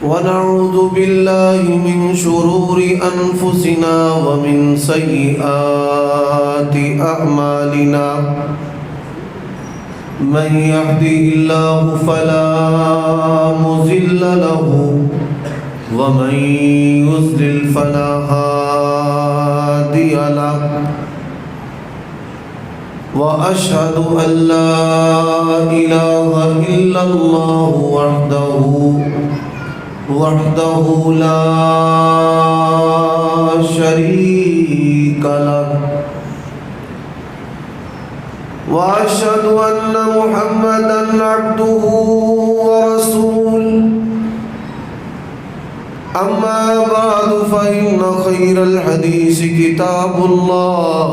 ونعوذ بالله من شرور أنفسنا ومن سيئات أعمالنا من يهده الله فلا مضل له ومن يضلل فلا هادي له وأشهد أن لا إله إلا الله وحده لا شريك له وأشهد أن محمدًا عبده ورسوله أما بعد فإن خير الحديث كتاب الله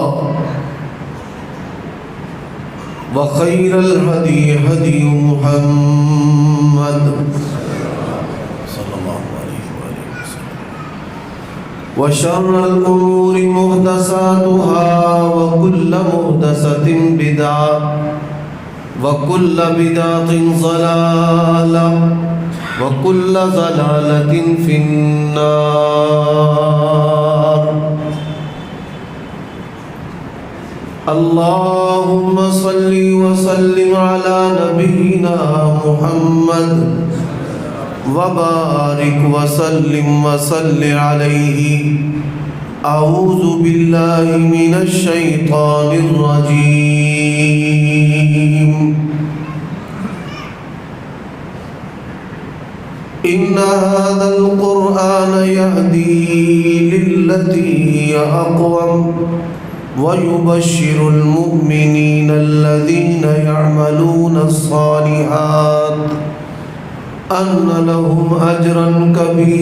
وخير الهدي هدي محمد صلى الله عليه وسلم وشر الأمور محدثاتها وكل محدثة بدعة وكل بدعة ضلالة وكل ضلالة في النار. اللهم صل وسلم على نبينا محمد وبارك وسلم وصل عليه. أعوذ بالله من الشيطان الرجيم. إن هذا القرآن يهدي للتي هي أقوم ويبشر المؤمنين الذين يعملون الصالحات أن لهم أجرا كبيرا.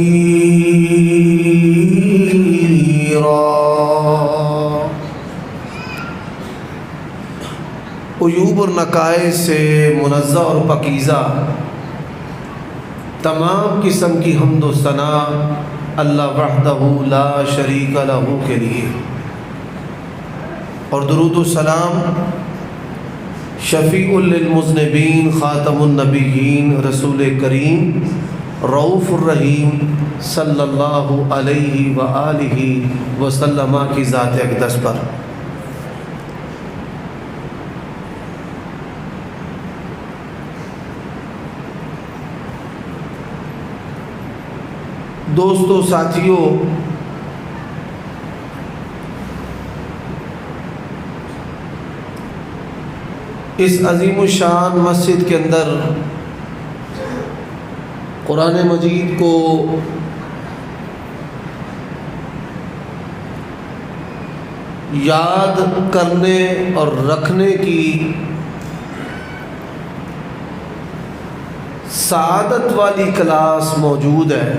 عیوب اور نقائص سے منزہ اور پاکیزہ تمام قسم کی حمد و ثنا اللہ وحدہ لا شریک لہ کے لیے، اور درود و سلام شفیع للمذنبین خاتم النبیین رسول کریم رؤوف الرحیم صلی اللہ علیہ وآلہ وسلم کی ذات اقدس پر. دوستو، ساتھیو، اس عظیم الشان مسجد کے اندر قرآن مجید کو یاد کرنے اور رکھنے کی سعادت والی کلاس موجود ہے،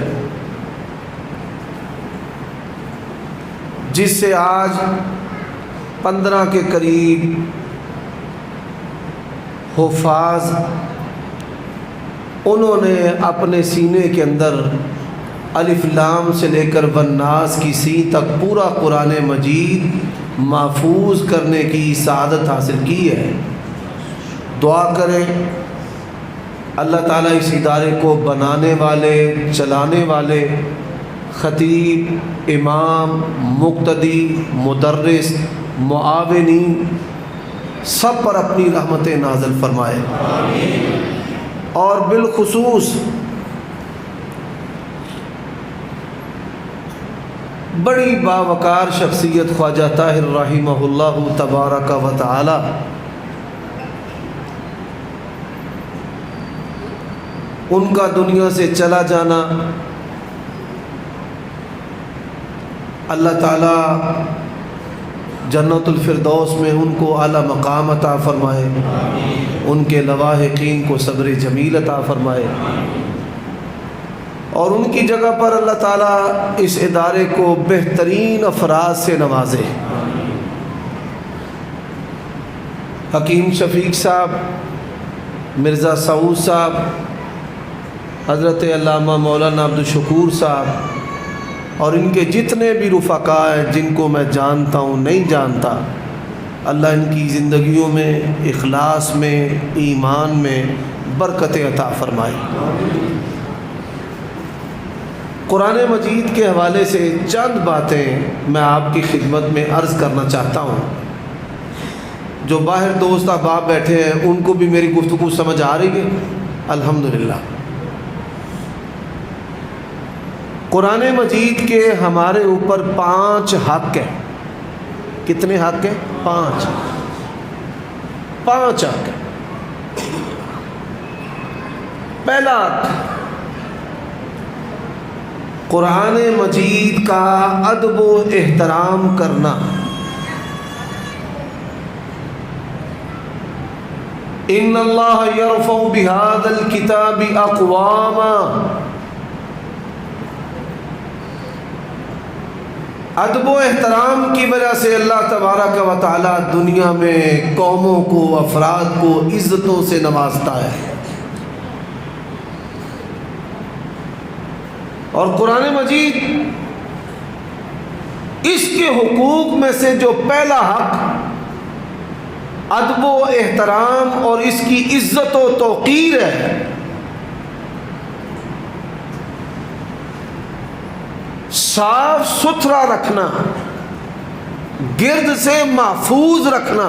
جس سے آج 15 کے قریب حفاظ انہوں نے اپنے سینے کے اندر الف لام سے لے کر والناس کی سی تک پورا قرآن مجید محفوظ کرنے کی سعادت حاصل کی ہے. دعا کریں اللہ تعالیٰ اس ادارے کو بنانے والے، چلانے والے، خطیب، امام، مقتدی، مدرس، معاونین سب پر اپنی رحمت نازل فرمائے. اور بالخصوص بڑی باوقار شخصیت خواجہ طاہر رحمہ اللہ تبارک و تعالی، ان کا دنیا سے چلا جانا اللہ تعالیٰ جنت الفردوس میں ان کو اعلیٰ مقام عطا فرمائے، ان کے لواحقین کو صبر جمیل عطا فرمائے، اور ان کی جگہ پر اللہ تعالیٰ اس ادارے کو بہترین افراد سے نوازے. حکیم شفیق صاحب، مرزا سعود صاحب، حضرت علامہ مولانا عبدالشکور صاحب، اور ان کے جتنے بھی رفقاء ہیں جن کو میں جانتا ہوں نہیں جانتا، اللہ ان کی زندگیوں میں اخلاص میں، ایمان میں برکت عطا فرمائے. قرآن مجید کے حوالے سے چند باتیں میں آپ کی خدمت میں عرض کرنا چاہتا ہوں. جو باہر دوست احباب بیٹھے ہیں ان کو بھی میری گفتگو سمجھ آ رہی ہے الحمدللہ. قرآن مجید کے ہمارے اوپر 5 حق ہیں. کتنے حق ہیں؟ 5 حق ہیں. پہلا حق، قرآن مجید کا ادب و احترام کرنا. ان اللہ یرفع بہذا الکتاب اقواما. ادب و احترام کی وجہ سے اللہ تبارک و تعالی دنیا میں قوموں کو، افراد کو عزتوں سے نوازتا ہے. اور قرآن مجید اس کے حقوق میں سے جو پہلا حق ادب و احترام اور اس کی عزت و توقیر ہے، صاف ستھرا رکھنا، گرد سے محفوظ رکھنا،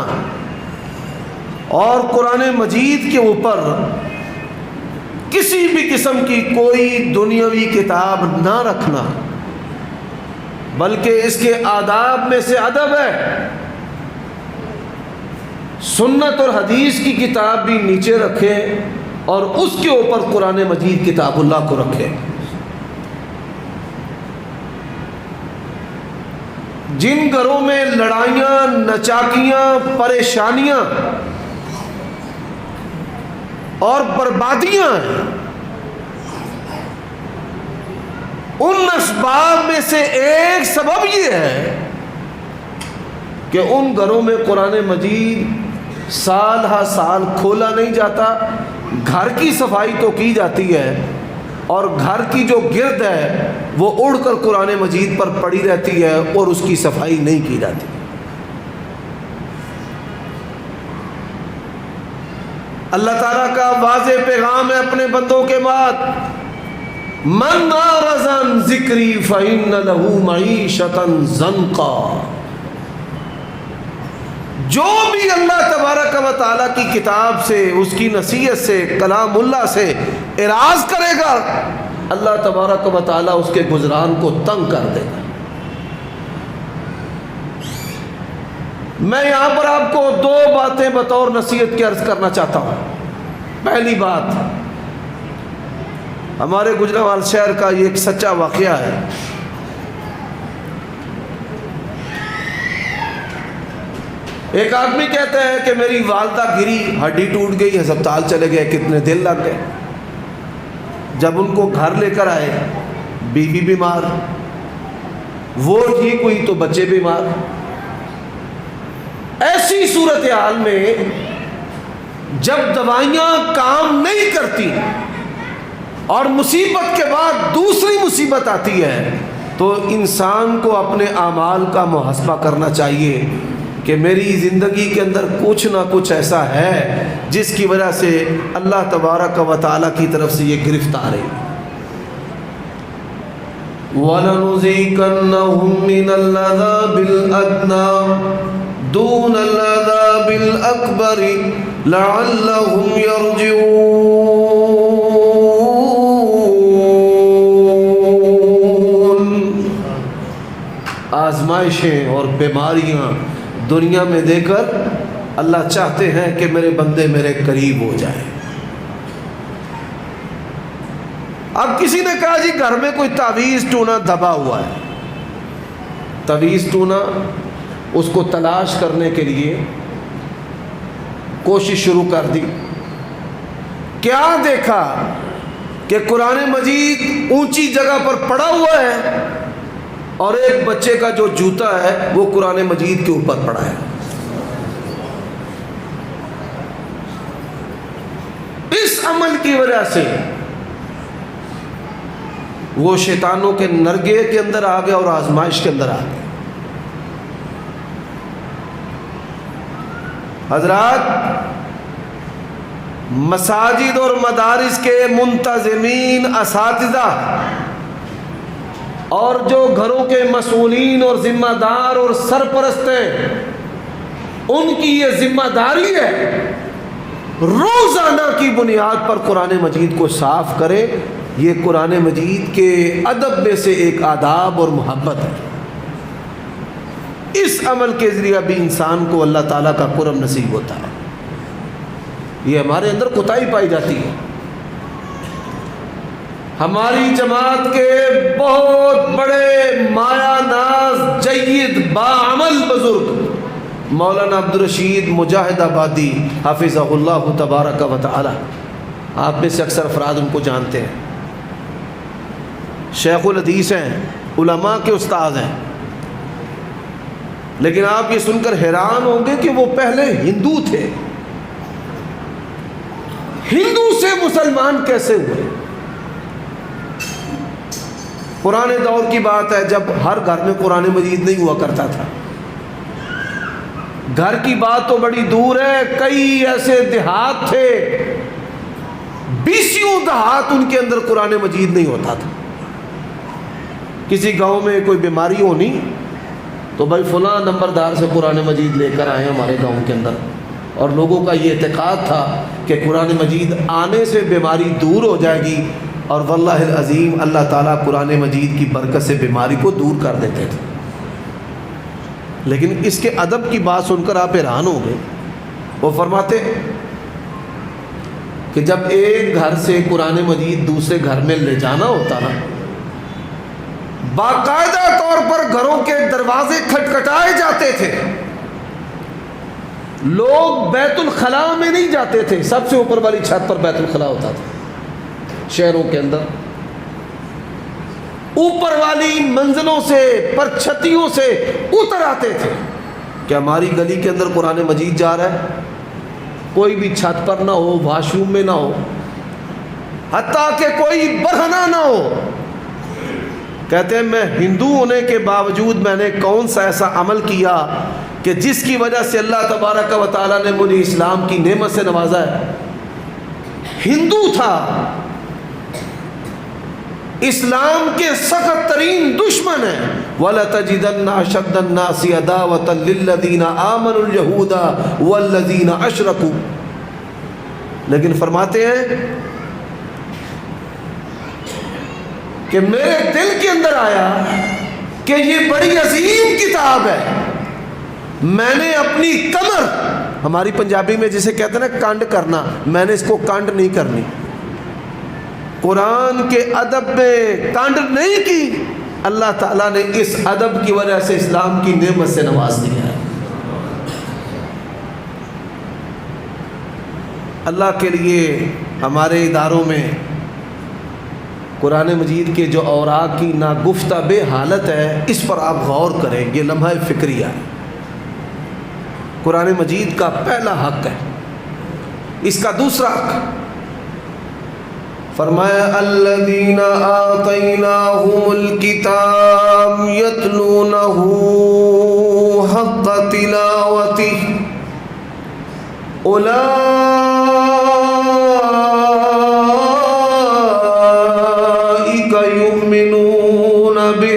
اور قرآن مجید کے اوپر کسی بھی قسم کی کوئی دنیاوی کتاب نہ رکھنا، بلکہ اس کے آداب میں سے ادب ہے سنت اور حدیث کی کتاب بھی نیچے رکھے اور اس کے اوپر قرآن مجید کتاب اللہ کو رکھے. جن گھروں میں لڑائیاں، نچاکیاں، پریشانیاں اور بربادیاں ہیں، ان اسباب میں سے ایک سبب یہ ہے کہ ان گھروں میں قرآن مجید سال ہر سال کھولا نہیں جاتا. گھر کی صفائی تو کی جاتی ہے اور گھر کی جو گرد ہے وہ اڑ کر قرآن مجید پر پڑی رہتی ہے اور اس کی صفائی نہیں کی جاتی. اللہ تعالیٰ کا واضح پیغام ہے اپنے بندوں کے بعد، من اعرض عن ذکری فإن له معیشۃ ضنکا. جو بھی اللہ تبارک و تعالیٰ کی کتاب سے، اس کی نصیحت سے، کلام اللہ سے اعراض کرے گا، اللہ تبارک و تعالیٰ اس کے گزران کو تنگ کر دے گا. میں یہاں پر آپ کو 2 باتیں بطور نصیحت کے عرض کرنا چاہتا ہوں. پہلی بات، ہمارے گجرانوال شہر کا یہ ایک سچا واقعہ ہے. ایک آدمی کہتا ہے کہ میری والدہ گری، ہڈی ٹوٹ گئی، ہسپتال چلے گئے، کتنے دن لگ گئے. جب ان کو گھر لے کر آئے، بیوی بیمار، وہ ٹھیک ہوئی تو بچے بیمار. ایسی صورتحال میں جب دوائیاں کام نہیں کرتی اور مصیبت کے بعد دوسری مصیبت آتی ہے تو انسان کو اپنے اعمال کا محاسبہ کرنا چاہیے کہ میری زندگی کے اندر کچھ نہ کچھ ایسا ہے جس کی وجہ سے اللہ تبارک و تعالیٰ کی طرف سے یہ گرفت آ رہی. وَلَنُذِيقَنَّهُم مِّنَ الْعَذَابِ الْأَدْنَىٰ دُونَ الْعَذَابِ الْأَكْبَرِ لَعَلَّهُمْ يَرْجِعُونَ. آزمائشیں اور بیماریاں دنیا میں دے کر اللہ چاہتے ہیں کہ میرے بندے میرے قریب ہو جائیں. اب کسی نے کہا جی گھر میں کوئی تعویذ ٹونا دبا ہوا ہے. تعویذ ٹونا، اس کو تلاش کرنے کے لیے کوشش شروع کر دی. کیا دیکھا کہ قرآن مجید اونچی جگہ پر پڑا ہوا ہے اور ایک بچے کا جو جوتا ہے وہ قرآن مجید کے اوپر پڑا ہے. اس عمل کی وجہ سے وہ شیطانوں کے نرگے کے اندر آ گیا اور آزمائش کے اندر آ گیا. حضرات، مساجد اور مدارس کے منتظمین، اساتذہ اور جو گھروں کے مسئولین اور ذمہ دار اور سرپرست ہیں ان کی یہ ذمہ داری ہے روزانہ کی بنیاد پر قرآن مجید کو صاف کرے. یہ قرآن مجید کے ادب میں سے ایک آداب اور محبت ہے. اس عمل کے ذریعہ بھی انسان کو اللہ تعالیٰ کا قرب نصیب ہوتا ہے. یہ ہمارے اندر کوتاہی پائی جاتی ہے. ہماری جماعت کے بہت بڑے مایا ناز جید باعمل بزرگ مولانا عبدالرشید مجاہد آبادی حافظہ اللہ تبارک و تعالی، آپ میں سے اکثر افراد ان کو جانتے ہیں. شیخ الحدیث ہیں، علماء کے استاد ہیں، لیکن آپ یہ سن کر حیران ہوں گے کہ وہ پہلے ہندو تھے. ہندو سے مسلمان کیسے ہوئے؟ پرانے دور کی بات ہے جب ہر گھر میں قرآن مجید نہیں ہوا کرتا تھا. گھر کی بات تو بڑی دور ہے، کئی ایسے دیہات تھے، بیسیوں دیہات ان کے اندر قرآن مجید نہیں ہوتا تھا. کسی گاؤں میں کوئی بیماری ہونی تو بھائی فلاں نمبردار سے قرآن مجید لے کر آئے ہمارے گاؤں کے اندر، اور لوگوں کا یہ اعتقاد تھا کہ قرآن مجید آنے سے بیماری دور ہو جائے گی، اور واللہ العظیم اللہ تعالیٰ قرآن مجید کی برکت سے بیماری کو دور کر دیتے تھے. لیکن اس کے ادب کی بات سن کر آپ حیران ہو گئے. وہ فرماتے کہ جب ایک گھر سے قرآن مجید دوسرے گھر میں لے جانا ہوتا نا، باقاعدہ طور پر گھروں کے دروازے کھٹکھٹائے جاتے تھے. لوگ بیت الخلاء میں نہیں جاتے تھے، سب سے اوپر والی چھت پر بیت الخلاء ہوتا تھا. شہروں کے اندر اوپر والی منزلوں سے پرچھتیوں سے اتر آتے تھے کہ ہماری گلی کے اندر قرآن مجید جا رہا ہے. کوئی بھی چھت پر نہ ہو، واش روم میں نہ ہو، حتیٰ کہ کوئی برہنہ نہ ہو. کہتے ہیں میں ہندو ہونے کے باوجود میں نے کون سا ایسا عمل کیا کہ جس کی وجہ سے اللہ تبارک و تعالیٰ نے مجھے اسلام کی نعمت سے نوازا ہے. ہندو تھا، اسلام کے سخت ترین دشمن ہے. وَلَتَجِدَنَّ أَشَدَّ النَّاسِ عَدَاوَةً لِلَّذِينَ آمَنُوا الْيَهُودَ وَالَّذِينَ أَشْرَكُوا. لیکن فرماتے ہیں کہ میرے دل کے اندر آیا کہ یہ بڑی عظیم کتاب ہے. میں نے اپنی کمر، ہماری پنجابی میں جسے کہتے ہیں نا کانڈ کرنا، میں نے اس کو کانڈ نہیں کرنی. قرآن کے ادب میں کانڈ نہیں کی. اللہ تعالیٰ نے اس ادب کی وجہ سے اسلام کی نعمت سے نواز دیا ہے. اللہ کے لیے ہمارے اداروں میں قرآن مجید کے جو اوراق کی ناگفتہ بے حالت ہے، اس پر آپ غور کریں. یہ لمحہ فکریہ ہے. قرآن مجید کا پہلا حق ہے. اس کا دوسرا حق فرمایا الذین آتیناہم الکتاب یتلونہ حق تلاوتہ یؤمنون بہ.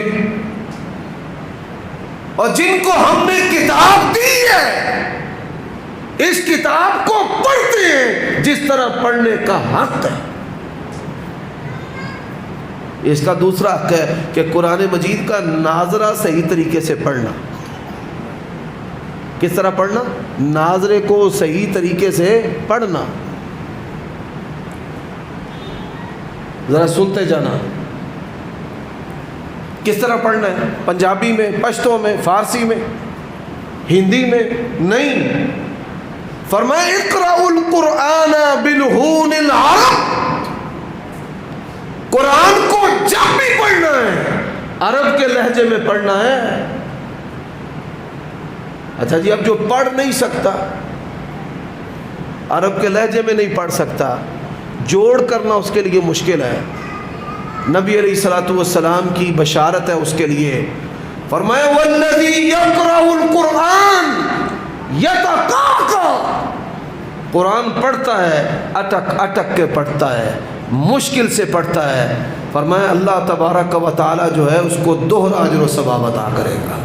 اور جن کو ہم نے کتاب دی ہے اس کتاب کو پڑھتے ہیں جس طرح پڑھنے کا حق ہے. اس کا دوسرا حق ہے کہ قرآن مجید کا ناظرہ صحیح طریقے سے پڑھنا. کس طرح پڑھنا؟ ناظرے کو صحیح طریقے سے پڑھنا. ذرا سنتے جانا کس طرح پڑھنا ہے. پنجابی میں، پشتو میں، فارسی میں، ہندی میں نہیں. فرمایا اقرأوا القرآن بلحون العرب. قرآن کو جب بھی پڑھنا ہے عرب کے لہجے میں پڑھنا ہے. اچھا جی، اب جو پڑھ نہیں سکتا، عرب کے لہجے میں نہیں پڑھ سکتا، جوڑ کرنا اس کے لیے مشکل ہے. نبی علیہ الصلوۃ والسلام کی بشارت ہے اس کے لیے. فرمایا والذی یقرأ القرآن یتقاقع. قرآن پڑھتا ہے اٹک اٹک کے پڑھتا ہے، مشکل سے پڑھتا ہے. فرمایا اللہ تبارک و تعالی جو ہے اس کو دوہرا اجر و ثواب عطا کرے گا۔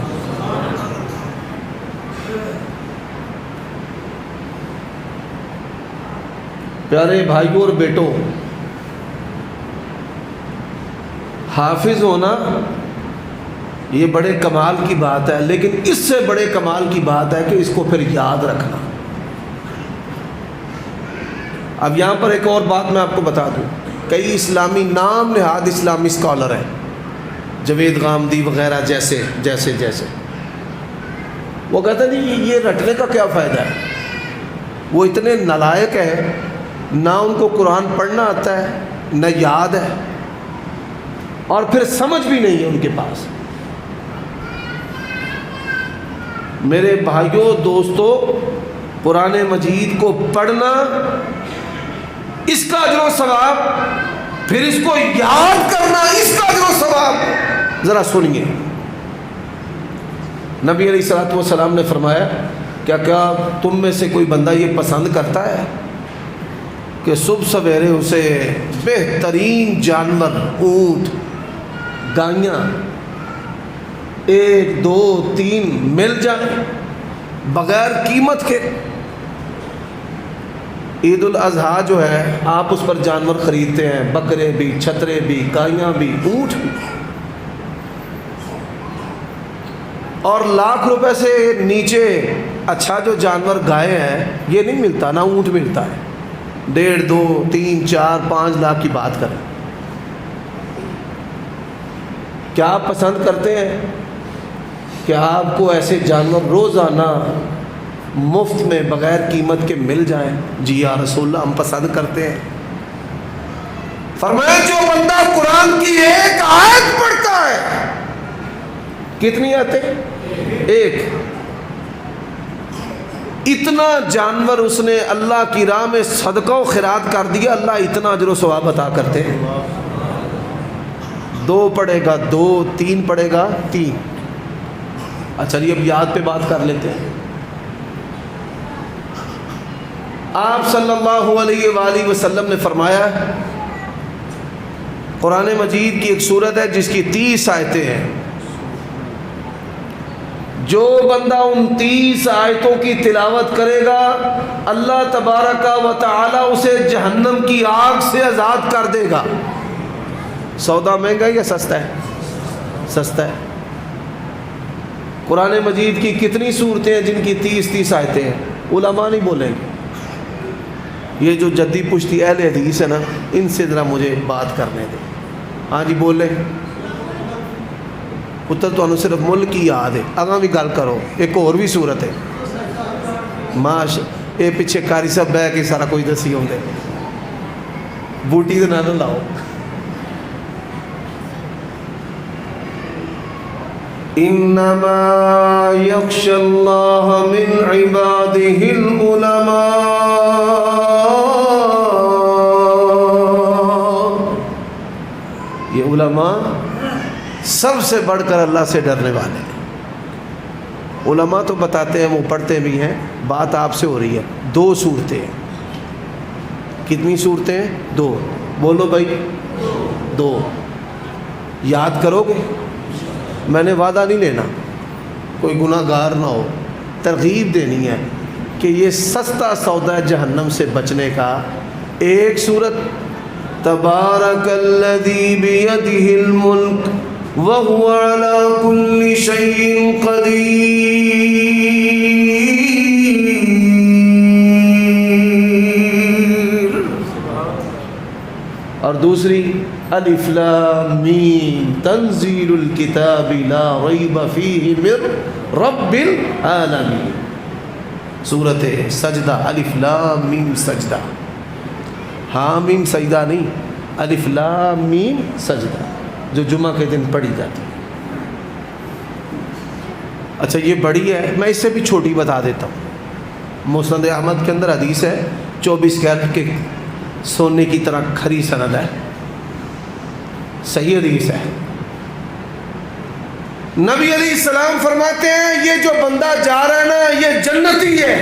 پیارے بھائیوں اور بیٹوں، حافظ ہونا یہ بڑے کمال کی بات ہے، لیکن اس سے بڑے کمال کی بات ہے کہ اس کو پھر یاد رکھنا۔ اب یہاں پر ایک اور بات میں آپ کو بتا دوں، کئی اسلامی نام نہاد اسلامی اسکالر ہیں، جوید غامدی وغیرہ جیسے وہ کہتے ہیں جی یہ رٹنے کا کیا فائدہ ہے، وہ اتنے نالائق ہیں، نہ ان کو قرآن پڑھنا آتا ہے نہ یاد ہے، اور پھر سمجھ بھی نہیں ہے ان کے پاس۔ میرے بھائیوں دوستو، قرآن مجید کو پڑھنا اس کا اجر و ثواب، پھر اس کو یاد کرنا اس کا اجر و ثواب، ذرا سنیے۔ نبی علیہ الصلوۃ والسلام نے فرمایا کیا تم میں سے کوئی بندہ یہ پسند کرتا ہے کہ صبح سویرے اسے بہترین جانور، اونٹ، گائیاں 1 2 3 مل جائیں بغیر قیمت کے؟ عید الاضحیٰ جو ہے آپ اس پر جانور خریدتے ہیں، بکرے بھی، چھترے بھی، گائیاں بھی، اونٹ بھی، اور لاکھ روپے سے نیچے اچھا جو جانور گائے ہیں یہ نہیں ملتا، نہ اونٹ ملتا ہے۔ 1.5 2 3 4 5 لاکھ کی بات کریں، کیا آپ پسند کرتے ہیں کہ آپ کو ایسے جانور روزانہ مفت میں بغیر قیمت کے مل جائیں؟ جی یا رسول اللہ، ہم پسند کرتے ہیں۔ فرمایا جو بندہ قرآن کی ایک آیت پڑھتا ہے، کتنی آیتیں؟ 1، اتنا جانور اس نے اللہ کی راہ میں صدقہ و خیرات کر دیا، اللہ اتنا اجر و ثواب عطا کرتے ہیں۔ 2 پڑھے گا 2، 3 پڑھے گا 3۔ اچھا جی اب یاد پہ بات کر لیتے ہیں۔ آپ صلی اللہ علیہ وآلہ وسلم نے فرمایا، قرآن مجید کی ایک سورت ہے جس کی 30 آیتیں ہیں، جو بندہ ان 30 آیتوں کی تلاوت کرے گا اللہ تبارک و تعالی اسے جہنم کی آگ سے آزاد کر دے گا۔ سودا مہنگا ہے یا سستا ہے؟ سستا ہے۔ قرآن مجید کی کتنی صورتیں ہیں جن کی 30 آیتیں ہیں؟ علماء نہیں بولیں گے، یہ جو جدی پشتی اہل حدیث ہے نا، ان سے ذرا مجھے بات کرنے دیں۔ ہاں جی بولیں پتر، تو صرف ملک کی یاد ہے، اگاں بھی گل کرو۔ ایک اور بھی صورت ہے، ماش یہ پیچھے کاری صاحب بہ کے سارا کچھ دسی ہوں دے، بوٹی تو نہ لاؤ۔ انما یخشی اللہ من عبادہ العلماء، یہ علماء سب سے بڑھ کر اللہ سے ڈرنے والے ہیں۔ علماء تو بتاتے ہیں، وہ پڑھتے بھی ہیں، بات آپ سے ہو رہی ہے۔ 2 صورتیں ہیں، کتنی صورتیں ہیں؟ 2، بولو بھائی 2، یاد کرو گے؟ میں نے وعدہ نہیں لینا، کوئی گناہ گار نہ ہو، ترغیب دینی ہے کہ یہ سستا سودا ہے جہنم سے بچنے کا۔ ایک صورت تبارک الذی بیدہ الملک وَهُوَ عَلَى كُلِّ شَيْءٍ قَدِيرٌ، اور دوسری الف لام میم تنزیل الکتاب لا ریب فیہ من رب العالمین، سورۃ سجدہ، الف لام میم سجدہ، ہاں میم سجدہ نہیں، الف لام میم سجدہ، جو جمعہ کے دن پڑھی جاتی ہے۔ اچھا یہ بڑی ہے، میں اس سے بھی چھوٹی بتا دیتا ہوں۔ مسند احمد کے اندر حدیث ہے، 24 کیرٹ کے سونے کی طرح کھری سند ہے، صحیح حدیث ہے۔ نبی علیہ السلام فرماتے ہیں یہ جو بندہ جا رہا ہے نا یہ جنتی ہے۔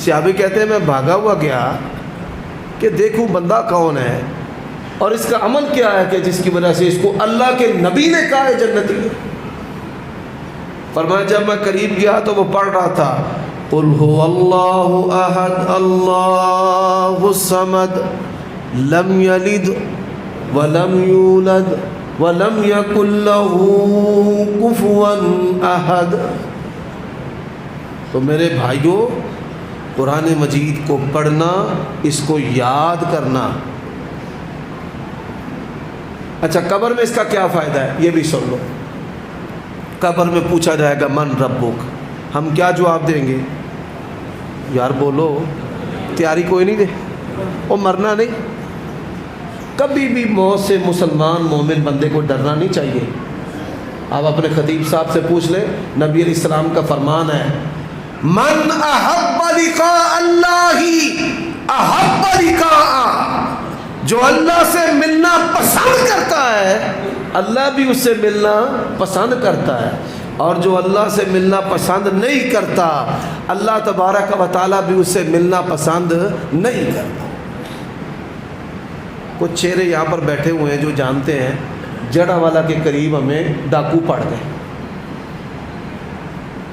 صحابی کہتے ہیں میں بھاگا ہوا گیا کہ دیکھوں بندہ کون ہے، اور اس کا عمل کیا ہے کہ جس کی وجہ سے اس کو اللہ کے نبی نے کہا ہے جنتی ہے؟ فرمایا جب میں قریب گیا تو وہ پڑھ رہا تھا قل هو اللہ احد اللہ الصمد لم یلد ولم یولد ولم یکن له کفوا احد۔ تو میرے بھائیوں، قرآن مجید کو پڑھنا، اس کو یاد کرنا۔ اچھا، قبر میں اس کا کیا فائدہ ہے یہ بھی سن لو۔ قبر میں پوچھا جائے گا من ربک، ہم کیا جواب دیں گے؟ یار بولو، تیاری کوئی نہیں دے، وہ مرنا نہیں۔ کبھی بھی موت سے مسلمان مومن بندے کو ڈرنا نہیں چاہیے۔ آپ اپنے خطیب صاحب سے پوچھ لیں، نبی علیہ السلام کا فرمان ہے من احب لقاء اللہ احب لقاء، جو اللہ سے ملنا پسند کرتا ہے اللہ بھی اس سے ملنا پسند کرتا ہے، اور جو اللہ سے ملنا پسند نہیں کرتا اللہ تبارک و تعالیٰ بھی اس سے ملنا پسند نہیں کرتا۔ کچھ چہرے یہاں پر بیٹھے ہوئے ہیں جو جانتے ہیں جڑا والا کے قریب ہمیں ڈاکو پڑ گئے،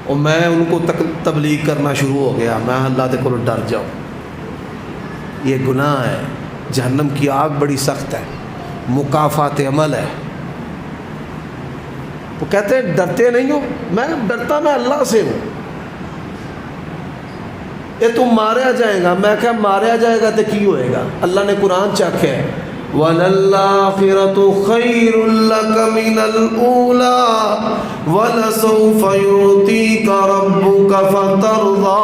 اور میں ان کو تبلیغ کرنا شروع ہو گیا، میں اللہ دے کو ڈر جاؤں، یہ گناہ ہے، جہنم کی آگ بڑی سخت ہے، مکافات عمل ہے۔ وہ کہتے ہیں ڈرتے نہیں ہو، میں ڈرتا میں اللہ سے ہوں۔ یہ تم ماریا جائے گا، میں کہا ماریا جائے گا تو کی ہوئے گا؟ اللہ نے قرآن چاکھے ہے وَلَلْآخِرَةُ خَيْرٌ لَكَ مِنَ الْأُولَى وَلَسَوْفَ يُعْطِيكَ رَبُّكَ فَتَرْضَى۔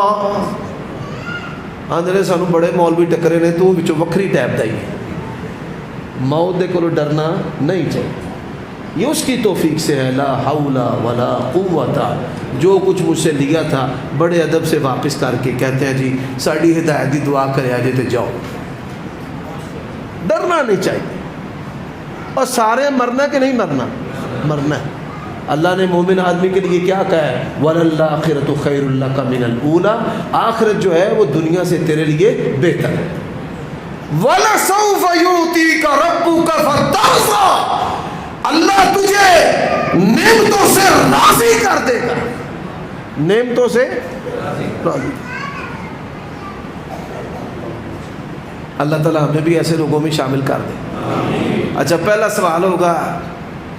آندھرے سانو بڑے مولوی ٹکرے نے، تو بچو وکری ٹیپ دائی ہے۔ موت دے کو ڈرنا نہیں چاہیے، یہ اس کی توفیق سے ہے۔ لا حول ولا قوت، جو کچھ مجھ سے لیا تھا بڑے ادب سے واپس کر کے کہتے ہیں جی ساڑی ہدایت دی دعا کرے آجے تے جاؤ۔ ڈرنا نہیں چاہیے، اور سارے مرنا کہ نہیں مرنا؟ مرنا ہے۔ اللہ نے مومن آدمی کے لیے کیا کہا ہے؟ وَلَلْآخِرَةُ خَيْرٌ لَكَ مِنَ الْأُولَى، آخرت جو ہے وہ دنیا سے تیرے لیے بہتر ہے۔ وَلَسَوْفَ يُعْطِيكَ رَبُّكَ فَتَرْضَى، اللہ تجھے نعمتوں سے راضی کر دے گا، نعمتوں سے راضی۔ اللہ تعالیٰ ہمیں بھی ایسے لوگوں میں شامل کر دے۔ اچھا، پہلا سوال ہوگا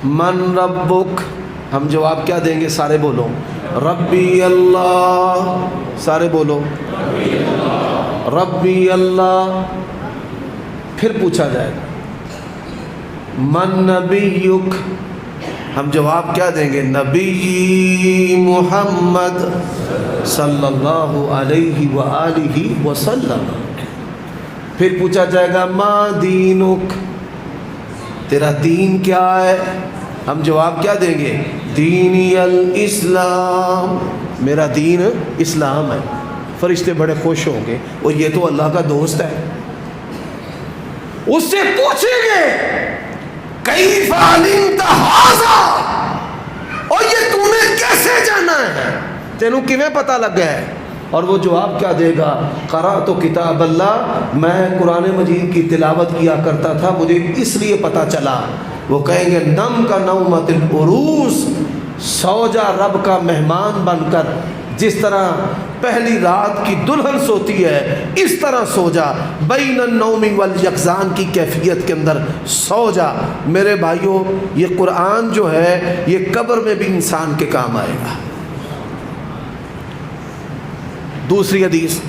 من ربک، ہم جواب کیا دیں گے؟ سارے بولو ربی اللہ، سارے بولو ربی اللہ۔ پھر پوچھا جائے گا من نبیک، ہم جواب کیا دیں گے؟ نبی محمد صلی اللہ علیہ وآلہ وسلم۔ پھر پوچھا جائے گا ما دینک، تیرا دین کیا ہے؟ ہم جواب کیا دیں گے؟ دینی الاسلام، میرا دین اسلام ہے۔ فرشتے بڑے خوش ہوں گے، اور یہ تو اللہ کا دوست ہے۔ اس سے پوچھیں گے کیف علمت ھذا، اور یہ تو نے کیسے جانا ہے، تینوں کیویں پتہ لگ گیا ہے؟ اور وہ جواب کیا دے گا؟ قرأت کتاب اللہ، میں قرآن مجید کی تلاوت کیا کرتا تھا، مجھے اس لیے پتہ چلا۔ وہ کہیں گے نم کا نومت العروس، سو جا رب کا مہمان بن کر، جس طرح پہلی رات کی دلہن سوتی ہے اس طرح سو جا، بین النوم والیقظان کی کیفیت کے اندر سو جا۔ میرے بھائیوں، یہ قرآن جو ہے یہ قبر میں بھی انسان کے کام آئے گا۔ دوسری حدیث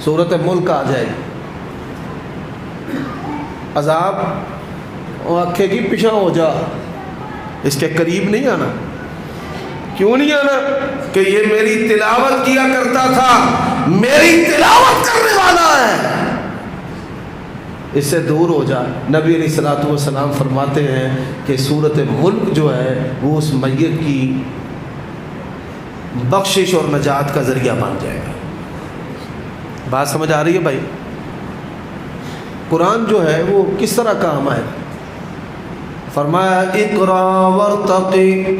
سورۃ ملک آ جائے گی، عذاب آنکھیں کی پیچھا ہو جا، اس کے قریب نہیں آنا۔ کیوں نہیں آنا؟ کہ یہ میری تلاوت کیا کرتا تھا، میری تلاوت کرنے والا ہے، اس سے دور ہو جا۔ نبی علیہ الصلوۃ والسلام فرماتے ہیں کہ سورۃ ملک جو ہے وہ اس میت کی بخشش اور نجات کا ذریعہ بن جائے گا۔ بات سمجھ آ رہی ہے بھائی؟ قرآن جو ہے وہ کس طرح کام آئے؟ فرمایا اقرا ورتقی،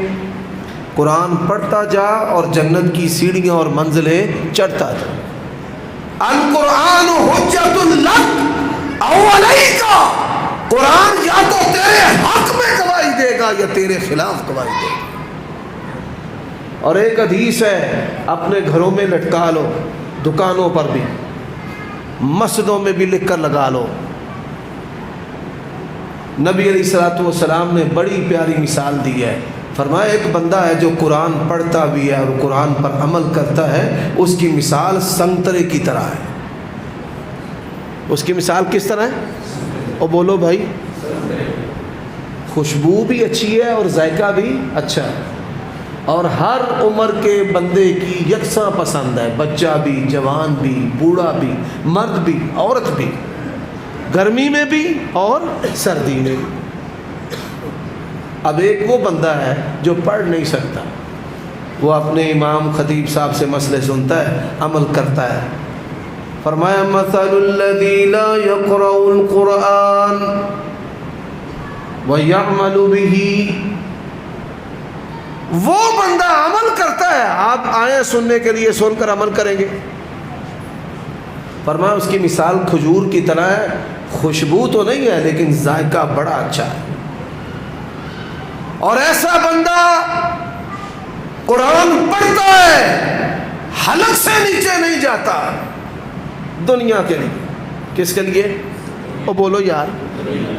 قرآن پڑھتا جا اور جنت کی سیڑھیاں اور منزلیں چڑھتا جا۔ القرآن حجت لک او علیک، قرآن یا تو تیرے حق میں گواہی دے گا یا تیرے خلاف گواہی دے گا. اور ایک حدیث ہے اپنے گھروں میں لٹکا لو, دکانوں پر بھی, مسجدوں میں بھی لکھ کر لگا لو. نبی علیہ الصلوۃ والسلام نے بڑی پیاری مثال دی ہے. فرمایا ایک بندہ ہے جو قرآن پڑھتا بھی ہے اور قرآن پر عمل کرتا ہے, اس کی مثال سنترے کی طرح ہے. اس کی مثال کس طرح ہے؟ اور بولو بھائی, خوشبو بھی اچھی ہے اور ذائقہ بھی اچھا ہے, اور ہر عمر کے بندے کی یکساں پسند ہے, بچہ بھی, جوان بھی, بوڑھا بھی, مرد بھی, عورت بھی, گرمی میں بھی اور سردی میں بھی. اب ایک وہ بندہ ہے جو پڑھ نہیں سکتا, وہ اپنے امام خطیب صاحب سے مسئلے سنتا ہے, عمل کرتا ہے. فرمایا مثل الذی لا یقرأ القرآن ویعمل بہ, وہ بندہ عمل کرتا ہے, آپ آئیں سننے کے لیے, سن کر عمل کریں گے. فرمایا اس کی مثال کھجور کی طرح ہے, خوشبو تو نہیں ہے لیکن ذائقہ بڑا اچھا ہے. اور ایسا بندہ قرآن پڑھتا ہے, حلق سے نیچے نہیں جاتا, دنیا کے لیے. کس کے لیے؟ او بولو یار,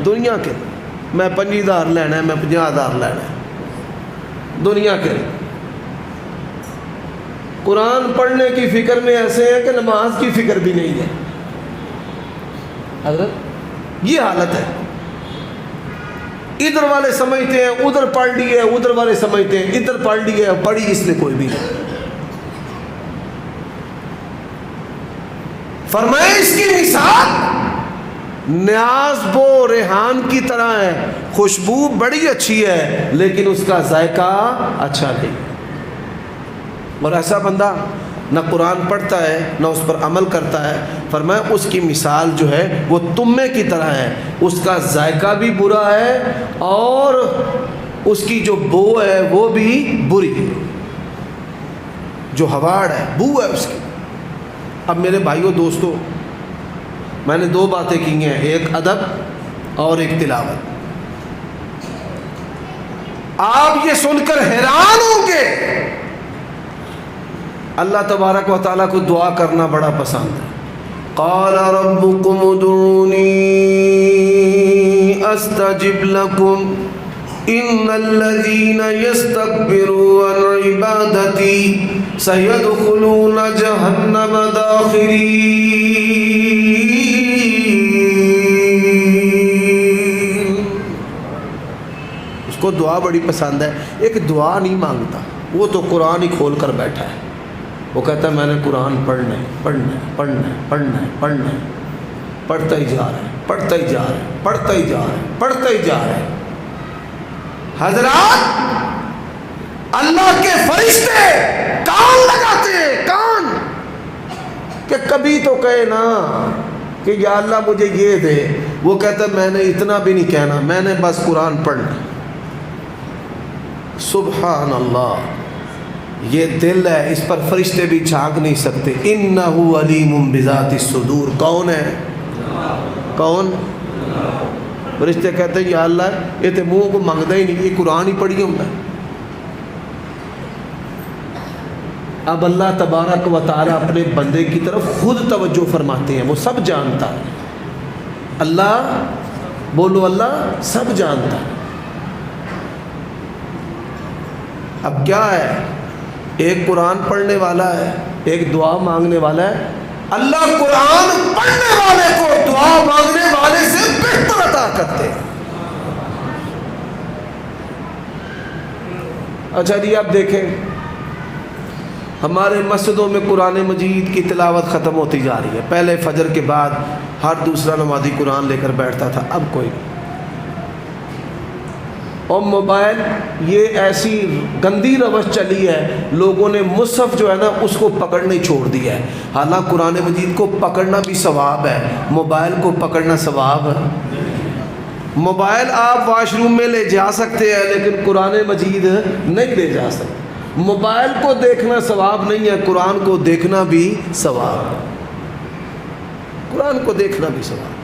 دنیا کے لیے. میں 50,000 لینا ہے, میں 50,000 لینا ہے, دنیا کے لیے. قرآن پڑھنے کی فکر میں ایسے ہیں کہ نماز کی فکر بھی نہیں ہے. حضرت یہ حالت ہے. ادھر والے سمجھتے ہیں ادھر پڑھ لی ہے, ادھر والے سمجھتے ہیں ادھر پڑھ لی ہے, پڑھی اس نے کوئی بھی نہیں. فرمائے اس کی مثال نیاز بو ریحان کی طرح ہے, خوشبو بڑی اچھی ہے لیکن اس کا ذائقہ اچھا نہیں. اور ایسا بندہ نہ قرآن پڑھتا ہے نہ اس پر عمل کرتا ہے. فرمایا اس کی مثال جو ہے وہ تمے کی طرح ہے, اس کا ذائقہ بھی برا ہے اور اس کی جو بو ہے وہ بھی بری ہے, جو ہواڑ ہے, بو ہے اس کی. اب میرے بھائیوں دوستوں, میں نے 2 باتیں کی ہیں, ایک ادب اور ایک تلاوت. آپ یہ سن کر حیران ہوں گے, اللہ تبارک و تعالیٰ کو دعا کرنا بڑا پسند ہے. قال ربكم ادعوني استجب لكم ان الذين يستكبرون عن عبادتي سيدخلون جهنم داخرين. اس کو دعا بڑی پسند ہے. ایک دعا نہیں مانگتا, وہ تو قرآن ہی کھول کر بیٹھا ہے. وہ کہتا ہے میں نے قرآن پڑھنا ہے, پڑھنا ہے, پڑھنا ہے, پڑھنا ہے, پڑھنا ہے. پڑھتا ہی جا رہا ہے, پڑھتا ہی جا رہا ہے, پڑھتا ہی جا رہا ہے, پڑھتا ہی جا رہا ہے. حضرات اللہ کے فرشتے کان لگاتے ہیں, کان, کہ کبھی تو کہے نا کہ یا اللہ مجھے یہ دے. وہ کہتا ہے میں نے اتنا بھی نہیں کہنا, میں نے بس قرآن پڑھنا. سبحان اللہ, یہ دل ہے, اس پر فرشتے بھی جھانک نہیں سکتے. انہ علیم بذات الصدور. کون ہے؟ کون؟ فرشتے کہتے ہیں یا اللہ یہ تو منہ کو منگتا ہی نہیں, یہ قرآن ہی پڑھی ہوتا ہے. اب اللہ تبارک و تعالیٰ اپنے بندے کی طرف خود توجہ فرماتے ہیں, وہ سب جانتا ہے. اللہ, بولو اللہ سب جانتا ہے. اب کیا ہے, ایک قرآن پڑھنے والا ہے, ایک دعا مانگنے والا ہے. اللہ قرآن پڑھنے والے کو دعا مانگنے والے سے بہتر عطا کرتے ہیں. اچھا جی, اب دیکھیں ہمارے مسجدوں میں قرآن مجید کی تلاوت ختم ہوتی جا رہی ہے. پہلے فجر کے بعد ہر دوسرا نمازی قرآن لے کر بیٹھتا تھا, اب کوئی نہیں. اور موبائل یہ ایسی گندی روش چلی ہے, لوگوں نے مصحف جو ہے نا اس کو پکڑنا ہی چھوڑ دیا ہے. حالانکہ قرآن مجید کو پکڑنا بھی ثواب ہے, موبائل کو پکڑنا ثواب ہے. موبائل آپ واش روم میں لے جا سکتے ہیں لیکن قرآن مجید نہیں لے جا سکتے. موبائل کو دیکھنا ثواب نہیں ہے, قرآن کو دیکھنا بھی ثواب ہے. قرآن کو دیکھنا بھی ثواب.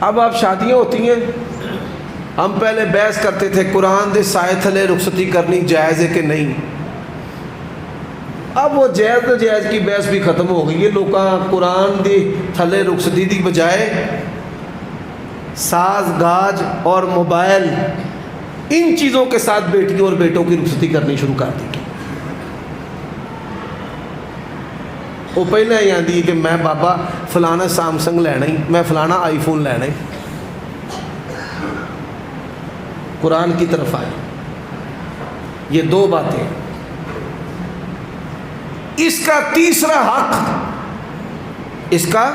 اب آپ شادیاں ہوتی ہیں، ہم پہلے بحث کرتے تھے قرآن دے سائے تھلے رخصتی کرنی جائز ہے کہ نہیں، اب وہ جائز نہ جائز کی بحث بھی ختم ہو گئی ہے۔ لوگ قرآن دی تھلے رخصتی دی بجائے ساز گاج اور موبائل ان چیزوں کے ساتھ بیٹیوں اور بیٹوں کی رخصتی کرنی شروع کر دی۔ وہ پہلے ہی آتی ہے کہ میں بابا فلانا سامسنگ لینا ہی، میں فلانا آئی فون لینا ہی، قرآن کی طرف آئے۔ یہ دو باتیں، اس کا تیسرا حق، اس کا